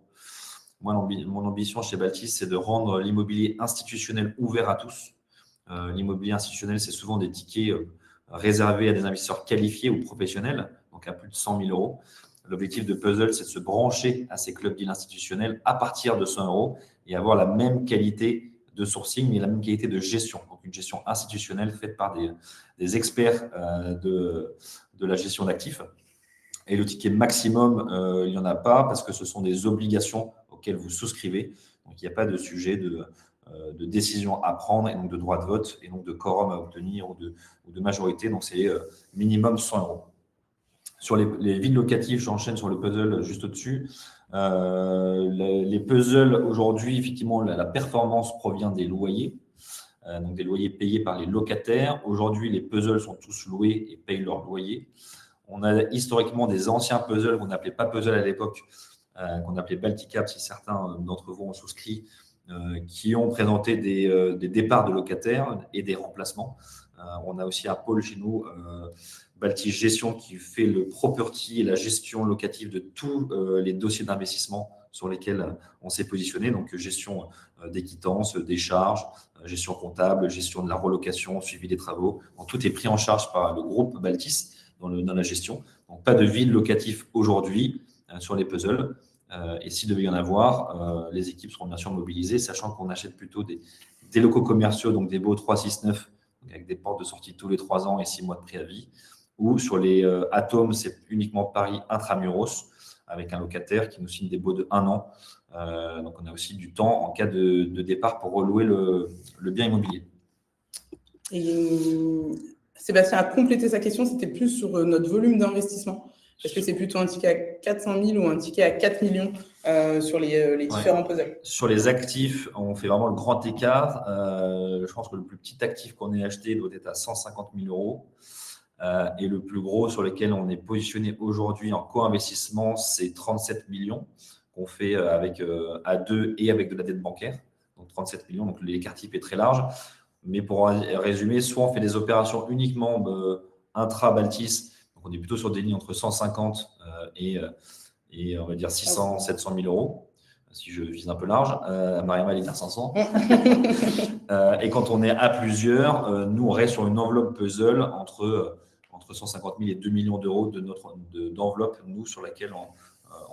Moi, mon ambition chez Baltis, c'est de rendre l'immobilier institutionnel ouvert à tous. L'immobilier institutionnel, c'est souvent des tickets réservés à des investisseurs qualifiés ou professionnels, donc à plus de 100 000 euros. L'objectif de Puzzle, c'est de se brancher à ces clubs deals institutionnels à partir de 100 euros et avoir la même qualité de sourcing et la même qualité de gestion. Donc, une gestion institutionnelle faite par des experts de la gestion d'actifs. Et le ticket maximum, il n'y en a pas parce que ce sont des obligations auxquelles vous souscrivez. Donc, il n'y a pas de sujet de décision à prendre et donc de droit de vote et donc de quorum à obtenir ou de majorité. Donc, c'est minimum 100 euros. Sur les villes locatives, j'enchaîne sur le puzzle juste au-dessus. Les puzzles, aujourd'hui, effectivement, la performance provient des loyers, donc des loyers payés par les locataires. Aujourd'hui, les puzzles sont tous loués et payent leur loyer. On a historiquement des anciens puzzles qu'on n'appelait pas puzzle à l'époque, qu'on appelait Balticap, si certains d'entre vous ont souscrit, qui ont présenté des départs de locataires et des remplacements. On a aussi un pôle chez nous, Baltis Gestion, qui fait le property et la gestion locative de tous les dossiers d'investissement sur lesquels on s'est positionné. Donc, gestion des quittances, des charges, gestion comptable, gestion de la relocation, suivi des travaux. Donc, tout est pris en charge par le groupe Baltis dans la gestion. Donc, pas de vide locatif aujourd'hui sur les puzzles. Et s'il devait y en avoir, les équipes seront bien sûr mobilisées, sachant qu'on achète plutôt des locaux commerciaux, donc des beaux 369, avec des portes de sortie tous les 3 ans et 6 mois de préavis. Ou sur les Atomes, c'est uniquement Paris intramuros, avec un locataire qui nous signe des baux de 1 an. Donc, on a aussi du temps en cas de départ pour relouer le bien immobilier. Et Sébastien a complété sa question, c'était plus sur notre volume d'investissement. Est-ce que c'est plutôt un ticket à 400 000 ou un ticket à 4 millions sur les différents puzzles? Sur les actifs, on fait vraiment le grand écart. Je pense que le plus petit actif qu'on ait acheté doit être à 150 000 euros. Et le plus gros sur lequel on est positionné aujourd'hui en co-investissement, c'est 37 millions qu'on fait avec à 2 et avec de la dette bancaire. Donc 37 millions, donc l'écart type est très large. Mais pour résumer, soit on fait des opérations uniquement intra-Baltis, donc on est plutôt sur des lignes entre 150 et on va dire 600, 700 000 euros, si je vise un peu large. Mariama, elle est à 500. Et quand on est à plusieurs, nous, on reste sur une enveloppe puzzle entre 150 000 et 2 millions d'euros d'enveloppe, nous, sur laquelle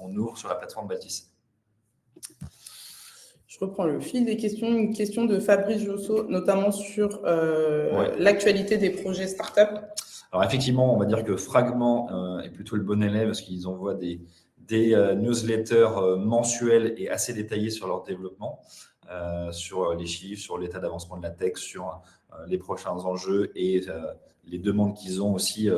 on ouvre sur la plateforme Baltis. Je reprends le fil des questions. Une question de Fabrice Josso, notamment sur l'actualité des projets startup. Alors, effectivement, on va dire que Fragment est plutôt le bon élève parce qu'ils envoient des newsletters mensuels et assez détaillés sur leur développement, sur les chiffres, sur l'état d'avancement de la tech, sur les prochains enjeux et les demandes qu'ils ont aussi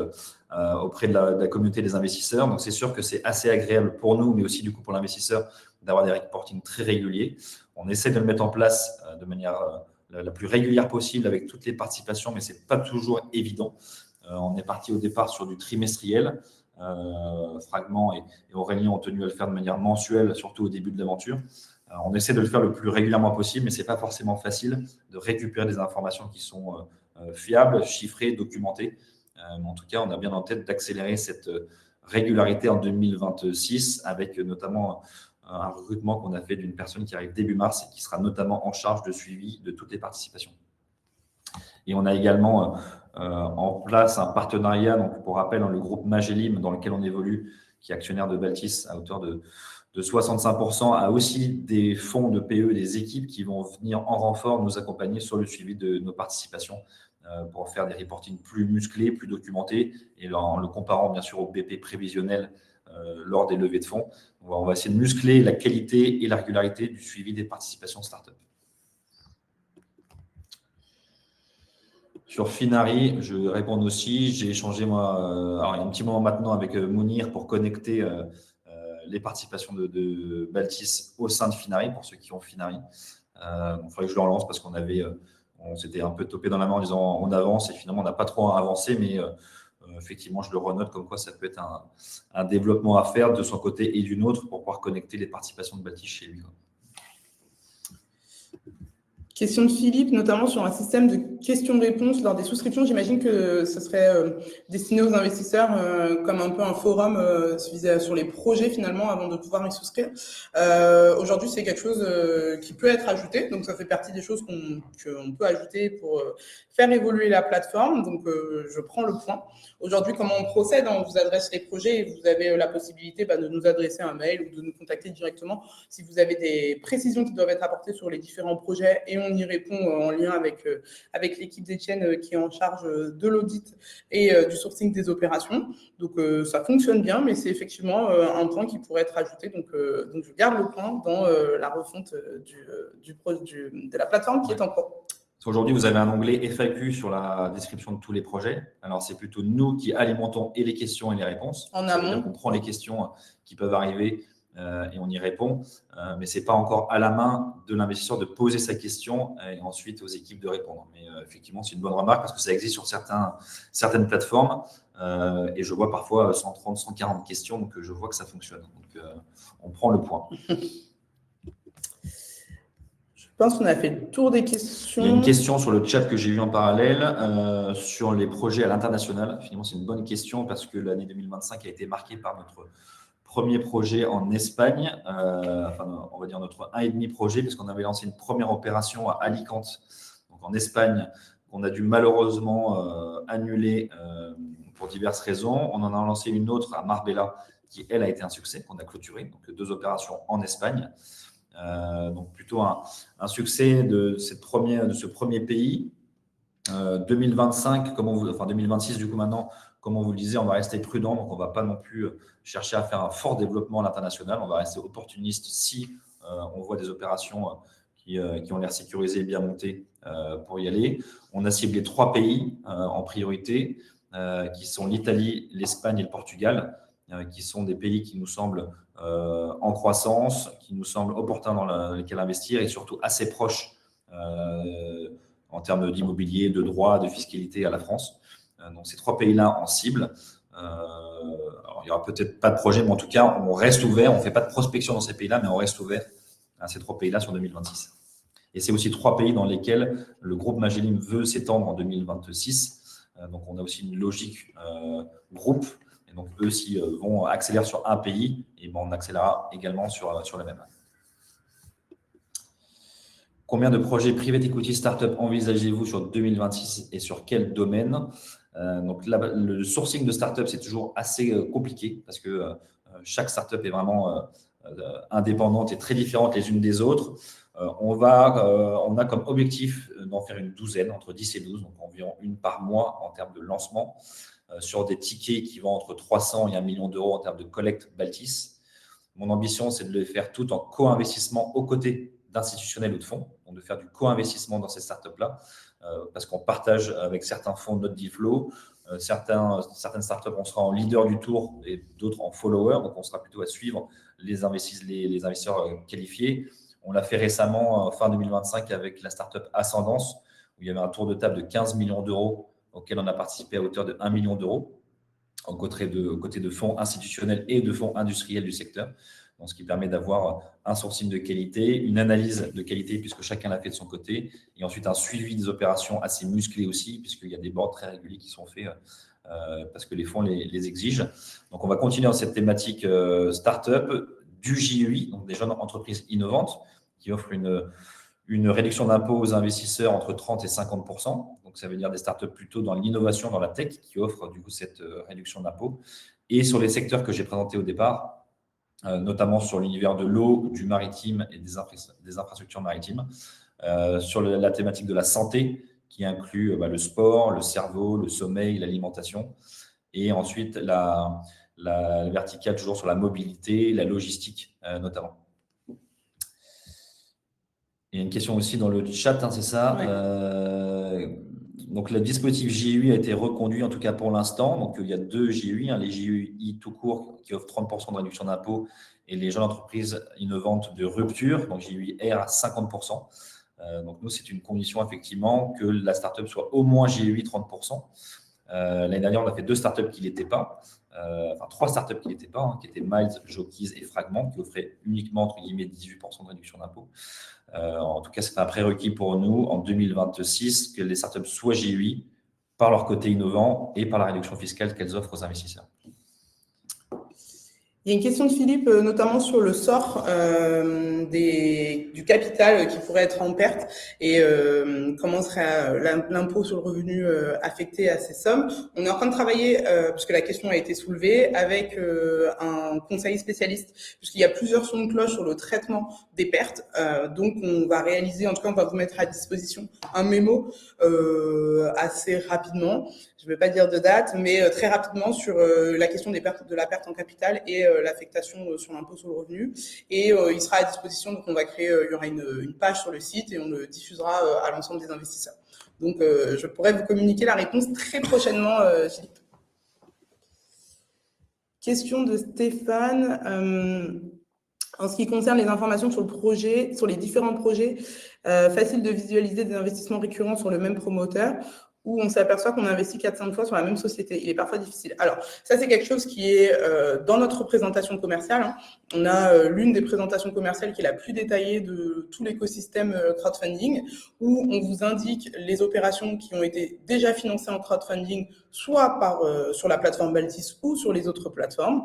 auprès de la communauté des investisseurs. Donc, c'est sûr que c'est assez agréable pour nous, mais aussi du coup pour l'investisseur, d'avoir des reportings très réguliers. On essaie de le mettre en place de manière la plus régulière possible avec toutes les participations, mais ce n'est pas toujours évident. On est parti au départ sur du trimestriel. Fragment et Aurélien ont tenu à le faire de manière mensuelle, surtout au début de l'aventure. On essaie de le faire le plus régulièrement possible, mais ce n'est pas forcément facile de récupérer des informations qui sont fiables, chiffrées, documentées. Mais en tout cas, on a bien en tête d'accélérer cette régularité en 2026 avec notamment un recrutement qu'on a fait d'une personne qui arrive début mars et qui sera notamment en charge de suivi de toutes les participations. Et on a également en place un partenariat, donc pour rappel, le groupe Magellim dans lequel on évolue, qui est actionnaire de Baltis à hauteur de 65%, a aussi des fonds de PE, des équipes qui vont venir en renfort nous accompagner sur le suivi de nos participations pour faire des reportings plus musclés, plus documentés et en le comparant bien sûr au BP prévisionnel lors des levées de fonds. On va essayer de muscler la qualité et la régularité du suivi des participations startup. Sur Finari, je vais répondre aussi. J'ai échangé, moi, alors, il y a un petit moment maintenant avec Mounir pour connecter les participations de Baltis au sein de Finari, pour ceux qui ont Finari. Il faudrait que je le relance parce on s'était un peu topé dans la main en disant on avance et finalement on n'a pas trop avancé, mais effectivement, je le renote comme quoi ça peut être un développement à faire de son côté et d'une autre pour pouvoir connecter les participations de Baltis chez lui. Question de Philippe, notamment sur un système de questions-réponses lors des souscriptions. J'imagine que ce serait destiné aux investisseurs comme un peu un forum sur les projets finalement avant de pouvoir y souscrire. Aujourd'hui, c'est quelque chose qui peut être ajouté. Donc, ça fait partie des choses qu'on peut ajouter pour faire évoluer la plateforme. Donc, je prends le point. Aujourd'hui, comment on procède? On vous adresse les projets et vous avez la possibilité de nous adresser un mail ou de nous contacter directement si vous avez des précisions qui doivent être apportées sur les différents projets et on y répond en lien avec l'équipe d'Étienne qui est en charge de l'audit et du sourcing des opérations. Donc, ça fonctionne bien, mais c'est effectivement un point qui pourrait être ajouté. Donc je garde le point dans la refonte de la plateforme qui est en cours. Aujourd'hui, vous avez un onglet FAQ sur la description de tous les projets. Alors, c'est plutôt nous qui alimentons et les questions et les réponses. En amont. On prend les questions qui peuvent arriver et on y répond. Mais ce n'est pas encore à la main de l'investisseur de poser sa question et ensuite aux équipes de répondre. Mais effectivement, c'est une bonne remarque parce que ça existe sur certaines plateformes. Et je vois parfois 130, 140 questions. Donc, je vois que ça fonctionne. Donc, on prend le point. Je pense qu'on a fait le tour des questions. Il y a une question sur le chat que j'ai vu en parallèle sur les projets à l'international. Finalement, c'est une bonne question parce que l'année 2025 a été marquée par notre premier projet en Espagne, on va dire notre 1,5 projet, puisqu'on avait lancé une première opération à Alicante, donc en Espagne, qu'on a dû malheureusement annuler pour diverses raisons. On en a lancé une autre à Marbella, qui, elle, a été un succès, qu'on a clôturé, donc 2 opérations en Espagne. Donc plutôt un succès de ce premier pays. 2025, 2026 du coup maintenant, comme on vous le disait, on va rester prudent, donc on ne va pas non plus chercher à faire un fort développement à l'international. On va rester opportuniste si on voit des opérations qui ont l'air sécurisées et bien montées pour y aller. On a ciblé 3 pays en priorité, qui sont l'Italie, l'Espagne et le Portugal, qui sont des pays qui nous semblent en croissance, qui nous semblent opportuns dans lesquels investir et surtout assez proches en termes d'immobilier, de droit, de fiscalité à la France. Donc, ces 3 pays-là en cible. Alors, il n'y aura peut-être pas de projet, mais en tout cas, on reste ouvert. On ne fait pas de prospection dans ces pays-là, mais on reste ouvert à ces 3 pays-là sur 2026. Et c'est aussi 3 pays dans lesquels le groupe Magellim veut s'étendre en 2026. Donc, on a aussi une logique groupe. Et donc, eux, s'ils vont accélérer sur un pays, et on accélérera également sur le même. Combien de projets private equity startup envisagez-vous sur 2026 et sur quel domaine? Donc, le sourcing de startup, c'est toujours assez compliqué parce que chaque startup est vraiment indépendante et très différente les unes des autres. On a comme objectif d'en faire une douzaine, entre 10 et 12, donc environ une par mois en termes de lancement, sur des tickets qui vont entre 300 et 1 million d'euros en termes de collecte Baltis. Mon ambition, c'est de le faire tout en co-investissement aux côtés d'institutionnels ou de fonds, donc de faire du co-investissement dans ces startups-là, parce qu'on partage avec certains fonds notre deal flow. Certaines startups, on sera en leader du tour et d'autres en follower, donc on sera plutôt à suivre les investisseurs qualifiés. On l'a fait récemment, fin 2025, avec la startup Ascendance, où il y avait un tour de table de 15 millions d'euros auquel on a participé à hauteur de 1 million d'euros, aux côtés de fonds institutionnels et de fonds industriels du secteur. Donc, ce qui permet d'avoir un sourcing de qualité, une analyse de qualité puisque chacun l'a fait de son côté, et ensuite un suivi des opérations assez musclé aussi puisqu'il y a des boards très réguliers qui sont faits parce que les fonds les exigent. Donc, on va continuer dans cette thématique start-up, du JEI, donc des jeunes entreprises innovantes qui offrent une réduction d'impôt aux investisseurs entre 30 et 50%. Donc, ça veut dire des startups plutôt dans l'innovation, dans la tech, qui offrent du coup cette réduction d'impôt. Et sur les secteurs que j'ai présentés au départ, notamment sur l'univers de l'eau, du maritime et des infrastructures maritimes, sur la thématique de la santé, qui inclut le sport, le cerveau, le sommeil, l'alimentation, et ensuite la verticale toujours sur la mobilité, la logistique notamment. Il y a une question aussi dans le chat, c'est ça. Donc, le dispositif JUI a été reconduit, en tout cas pour l'instant. Donc, il y a 2 JUI, les JUI tout court qui offrent 30% de réduction d'impôt et les jeunes entreprises innovantes de rupture, donc JUI R à 50%. Donc, nous, c'est une condition effectivement que la startup soit au moins JUI 30%. L'année dernière, on a fait 2 startups qui ne l'étaient pas. 3 startups qui n'étaient pas, qui étaient Miles, Jokies et Fragment, qui offraient uniquement, entre guillemets, 18% de réduction d'impôt. En tout cas, c'est un prérequis pour nous en 2026 que les startups soient JUI par leur côté innovant et par la réduction fiscale qu'elles offrent aux investisseurs. Il y a une question de Philippe, notamment sur le sort du capital qui pourrait être en perte et comment serait l'impôt sur le revenu affecté à ces sommes. On est en train de travailler, puisque la question a été soulevée, avec un conseil spécialiste, puisqu'il y a plusieurs sons de cloche sur le traitement des pertes. Donc, on va réaliser, en tout cas, on va vous mettre à disposition un mémo assez rapidement. Je ne vais pas dire de date, mais très rapidement sur la question des pertes, de la perte en capital et l'affectation sur l'impôt sur le revenu. Et il sera à disposition, donc on va créer, il y aura une page sur le site et on le diffusera à l'ensemble des investisseurs. Donc, je pourrais vous communiquer la réponse très prochainement, Philippe. Question de Stéphane. En ce qui concerne les informations sur le projet, sur les différents projets, facile de visualiser des investissements récurrents sur le même promoteur, où on s'aperçoit qu'on investit 4-5 fois sur la même société. Il est parfois difficile. Alors, ça, c'est quelque chose qui est dans notre présentation commerciale. Hein. On a l'une des présentations commerciales qui est la plus détaillée de tout l'écosystème crowdfunding, où on vous indique les opérations qui ont été déjà financées en crowdfunding, soit sur la plateforme Baltis ou sur les autres plateformes.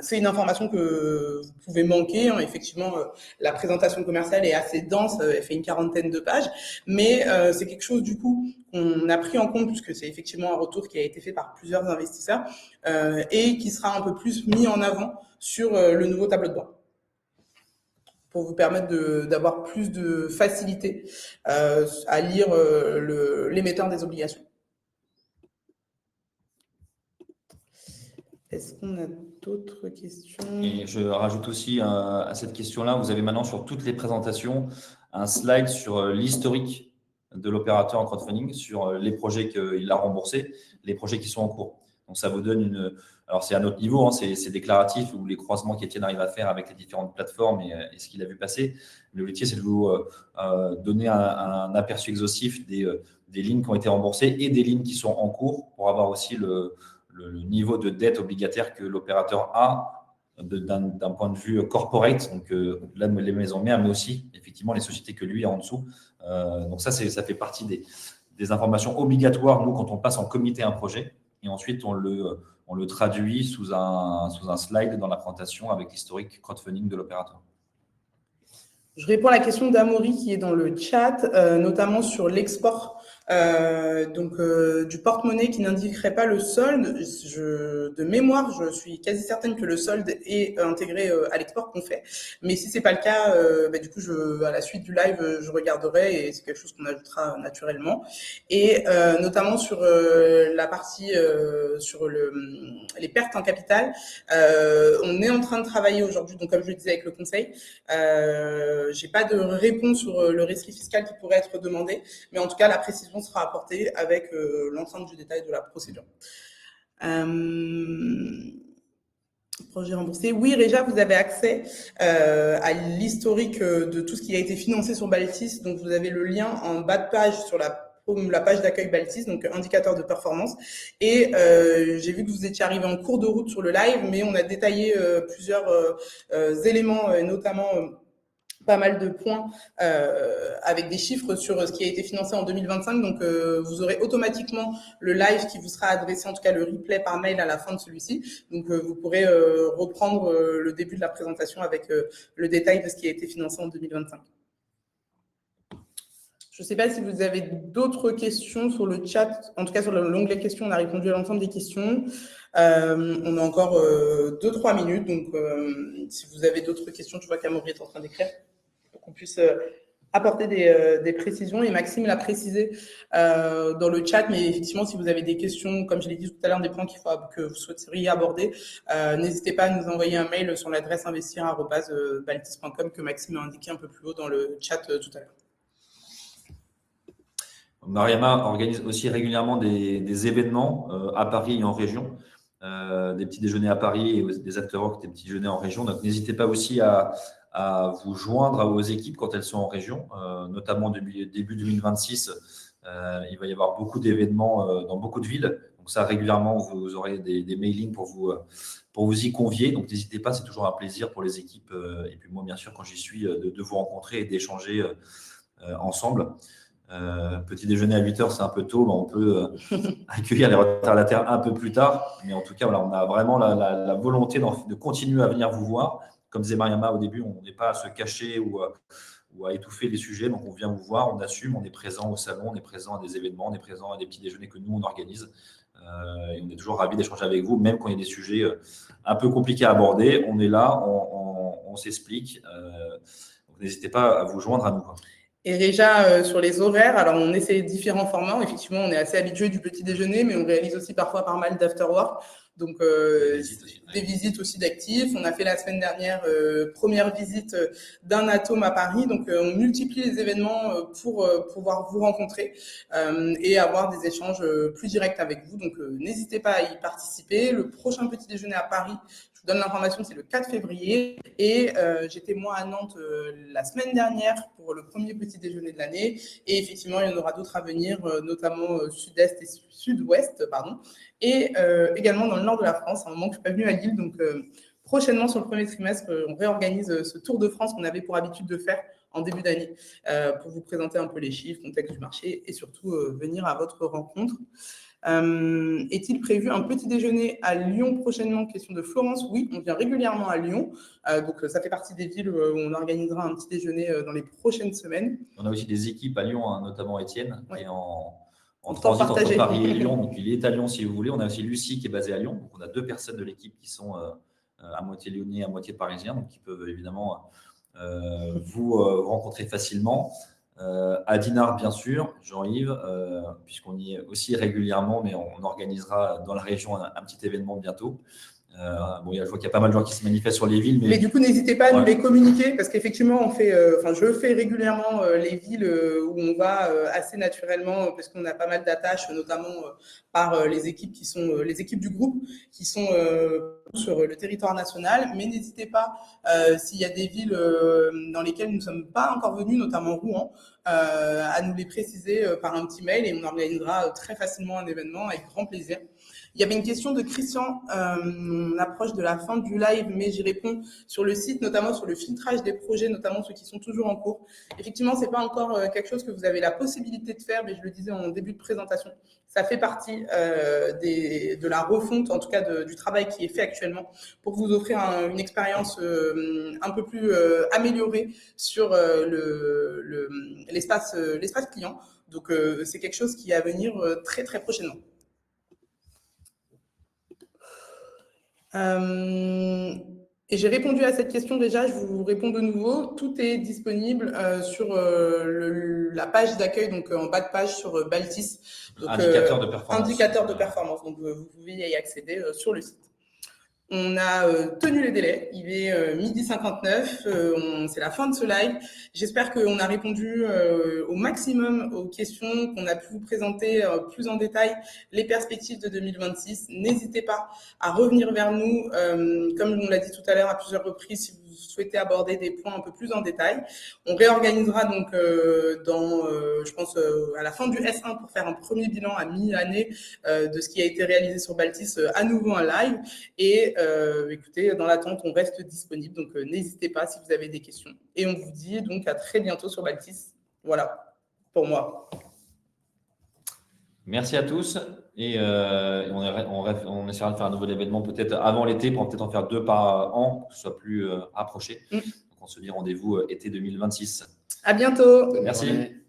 C'est une information que vous pouvez manquer. Hein. Effectivement, la présentation commerciale est assez dense, elle fait une 40aine de pages, mais c'est quelque chose, du coup, qu'on a pris en compte, puisque c'est effectivement un retour qui a été fait par plusieurs investisseurs et qui sera un peu plus mis en avant sur le nouveau tableau de bord pour vous permettre d'avoir plus de facilité à lire l'émetteur des obligations. Est-ce qu'on a d'autres questions? Et je rajoute aussi à cette question-là, vous avez maintenant sur toutes les présentations un slide sur l'historique de l'opérateur en crowdfunding, sur les projets qu'il a remboursés, les projets qui sont en cours. Donc, ça vous donne une… Alors, c'est à notre niveau, hein, c'est déclaratif, ou les croisements qu'Étienne arrive à faire avec les différentes plateformes et ce qu'il a vu passer. L'objectif, c'est de vous donner un aperçu exhaustif des lignes qui ont été remboursées et des lignes qui sont en cours pour avoir aussi le niveau de dette obligataire que l'opérateur a d'un point de vue corporate, donc là, les maisons mères, mais aussi effectivement les sociétés que lui a en dessous. Donc ça fait partie des informations obligatoires, nous, quand on passe en comité un projet, et ensuite on le traduit sous un slide dans la présentation avec l'historique crowdfunding de l'opérateur. Je réponds à la question d'Amaury qui est dans le chat, notamment sur l'export du porte-monnaie qui n'indiquerait pas le solde. De mémoire, je suis quasi certaine que le solde est intégré à l'export qu'on fait. Mais si c'est pas le cas, du coup, à la suite du live, je regarderai et c'est quelque chose qu'on ajoutera naturellement. Et notamment sur la partie sur les pertes en capital, on est en train de travailler aujourd'hui, donc comme je le disais avec le conseil, j'ai pas de réponse sur le rescrit fiscal qui pourrait être demandé, mais en tout cas, la précision sera apportée avec l'ensemble du détail de la procédure. Projet remboursé. Oui, Réja, vous avez accès à l'historique de tout ce qui a été financé sur Baltis. Donc, vous avez le lien en bas de page sur la page d'accueil Baltis, donc indicateur de performance. Et j'ai vu que vous étiez arrivé en cours de route sur le live, mais on a détaillé plusieurs éléments, notamment pas mal de points avec des chiffres sur ce qui a été financé en 2025. Donc, vous aurez automatiquement le live qui vous sera adressé, en tout cas le replay par mail à la fin de celui-ci. Donc, vous pourrez reprendre le début de la présentation avec le détail de ce qui a été financé en 2025. Je ne sais pas si vous avez d'autres questions sur le chat. En tout cas, sur l'onglet questions, on a répondu à l'ensemble des questions. On a encore 2-3 minutes. Donc, si vous avez d'autres questions, je vois qu'Amaury est en train d'écrire pour qu'on puisse apporter des précisions. Et Maxime l'a précisé dans le chat. Mais effectivement, si vous avez des questions, comme je l'ai dit tout à l'heure, des points que vous souhaiteriez aborder, n'hésitez pas à nous envoyer un mail sur l'adresse investir@baltis.com que Maxime a indiqué un peu plus haut dans le chat tout à l'heure. Mariama organise aussi régulièrement des événements à Paris et en région, des petits déjeuners à Paris et des after-work, des petits déjeuners en région. Donc, n'hésitez pas aussi à vous joindre aux équipes quand elles sont en région, notamment début 2026. Il va y avoir beaucoup d'événements dans beaucoup de villes. Donc, ça, régulièrement, vous aurez des mailings pour vous y convier. Donc, n'hésitez pas, c'est toujours un plaisir pour les équipes. Et puis, moi, bien sûr, quand j'y suis, de vous rencontrer et d'échanger ensemble. Petit déjeuner à 8h, c'est un peu tôt, mais on peut accueillir les retardataires un peu plus tard. Mais en tout cas, voilà, on a vraiment la volonté de continuer à venir vous voir. Comme disait Mariama au début, on n'est pas à se cacher ou à étouffer les sujets. Donc, on vient vous voir, on assume, on est présent au salon, on est présent à des événements, on est présent à des petits déjeuners que nous, on organise. Et on est toujours ravis d'échanger avec vous, même quand il y a des sujets un peu compliqués à aborder. On est là, on s'explique. Donc, n'hésitez pas à vous joindre à nous. Et déjà, sur les horaires, alors on essaie différents formats. Effectivement, on est assez habitué du petit déjeuner, mais on réalise aussi parfois pas mal d'after-work. Donc, des visites aussi d'actifs. On a fait la semaine dernière première visite d'un atome à Paris. Donc, on multiplie les événements pour pouvoir vous rencontrer et avoir des échanges plus directs avec vous. Donc, n'hésitez pas à y participer. Le prochain petit déjeuner à Paris, je vous donne l'information, c'est le 4 février. Et j'étais moi à Nantes la semaine dernière pour le premier petit déjeuner de l'année. Et effectivement, il y en aura d'autres à venir, notamment sud-est et sud-ouest, pardon. Et également dans le nord de la France. À un moment que je ne suis pas venue à Lille. Donc, prochainement, sur le premier trimestre, on réorganise ce Tour de France qu'on avait pour habitude de faire en début d'année pour vous présenter un peu les chiffres, le contexte du marché et surtout venir à votre rencontre. Est-il prévu un petit déjeuner à Lyon prochainement? Question de Florence. Oui, on vient régulièrement à Lyon. Donc, ça fait partie des villes où on organisera un petit déjeuner dans les prochaines semaines. On a aussi des équipes à Lyon, hein, notamment Étienne, qui est en transit entre Paris et Lyon. Donc, il est à Lyon si vous voulez. On a aussi Lucie qui est basée à Lyon. Donc, on a 2 personnes de l'équipe qui sont à moitié lyonnais, à moitié parisiens, donc qui peuvent évidemment vous rencontrer facilement. À Dinard, bien sûr, Jean-Yves, puisqu'on y est aussi régulièrement, mais on organisera dans la région un petit événement bientôt. Je vois qu'il y a pas mal de gens qui se manifestent sur les villes. Mais du coup, n'hésitez pas à nous les communiquer parce qu'effectivement, je fais régulièrement les villes où on va assez naturellement parce qu'on a pas mal d'attaches, notamment par les équipes qui sont les équipes du groupe qui sont sur le territoire national. Mais n'hésitez pas, s'il y a des villes dans lesquelles nous ne sommes pas encore venus, notamment Rouen, à nous les préciser par un petit mail et on organisera très facilement un événement avec grand plaisir. Il y avait une question de Christian, on approche de la fin du live, mais j'y réponds sur le site, notamment sur le filtrage des projets, notamment ceux qui sont toujours en cours. Effectivement, ce n'est pas encore quelque chose que vous avez la possibilité de faire, mais je le disais en début de présentation, ça fait partie de la refonte, en tout cas du travail qui est fait actuellement, pour vous offrir une expérience un peu plus améliorée sur l'espace client. Donc, c'est quelque chose qui est à venir très, très prochainement. Et j'ai répondu à cette question déjà, je vous réponds de nouveau. Tout est disponible sur la page d'accueil, donc en bas de page sur Baltis. Donc, indicateur de performance. Indicateur de performance, donc vous pouvez y accéder sur le site. On a tenu les délais, il est 12h59, c'est la fin de ce live. J'espère qu'on a répondu au maximum aux questions, qu'on a pu vous présenter plus en détail les perspectives de 2026. N'hésitez pas à revenir vers nous, comme on l'a dit tout à l'heure à plusieurs reprises, si vous souhaitez aborder des points un peu plus en détail. On réorganisera donc je pense, à la fin du S1 pour faire un premier bilan à mi-année de ce qui a été réalisé sur Baltis, à nouveau un live. Et écoutez, dans l'attente, on reste disponible, donc n'hésitez pas si vous avez des questions. Et on vous dit donc à très bientôt sur Baltis. Voilà, pour moi. Merci à tous. Et on essaiera de faire un nouvel événement peut-être avant l'été, pour peut-être en faire 2 par an, que ce soit plus approché. Donc, on se dit rendez-vous été 2026. À bientôt. Merci.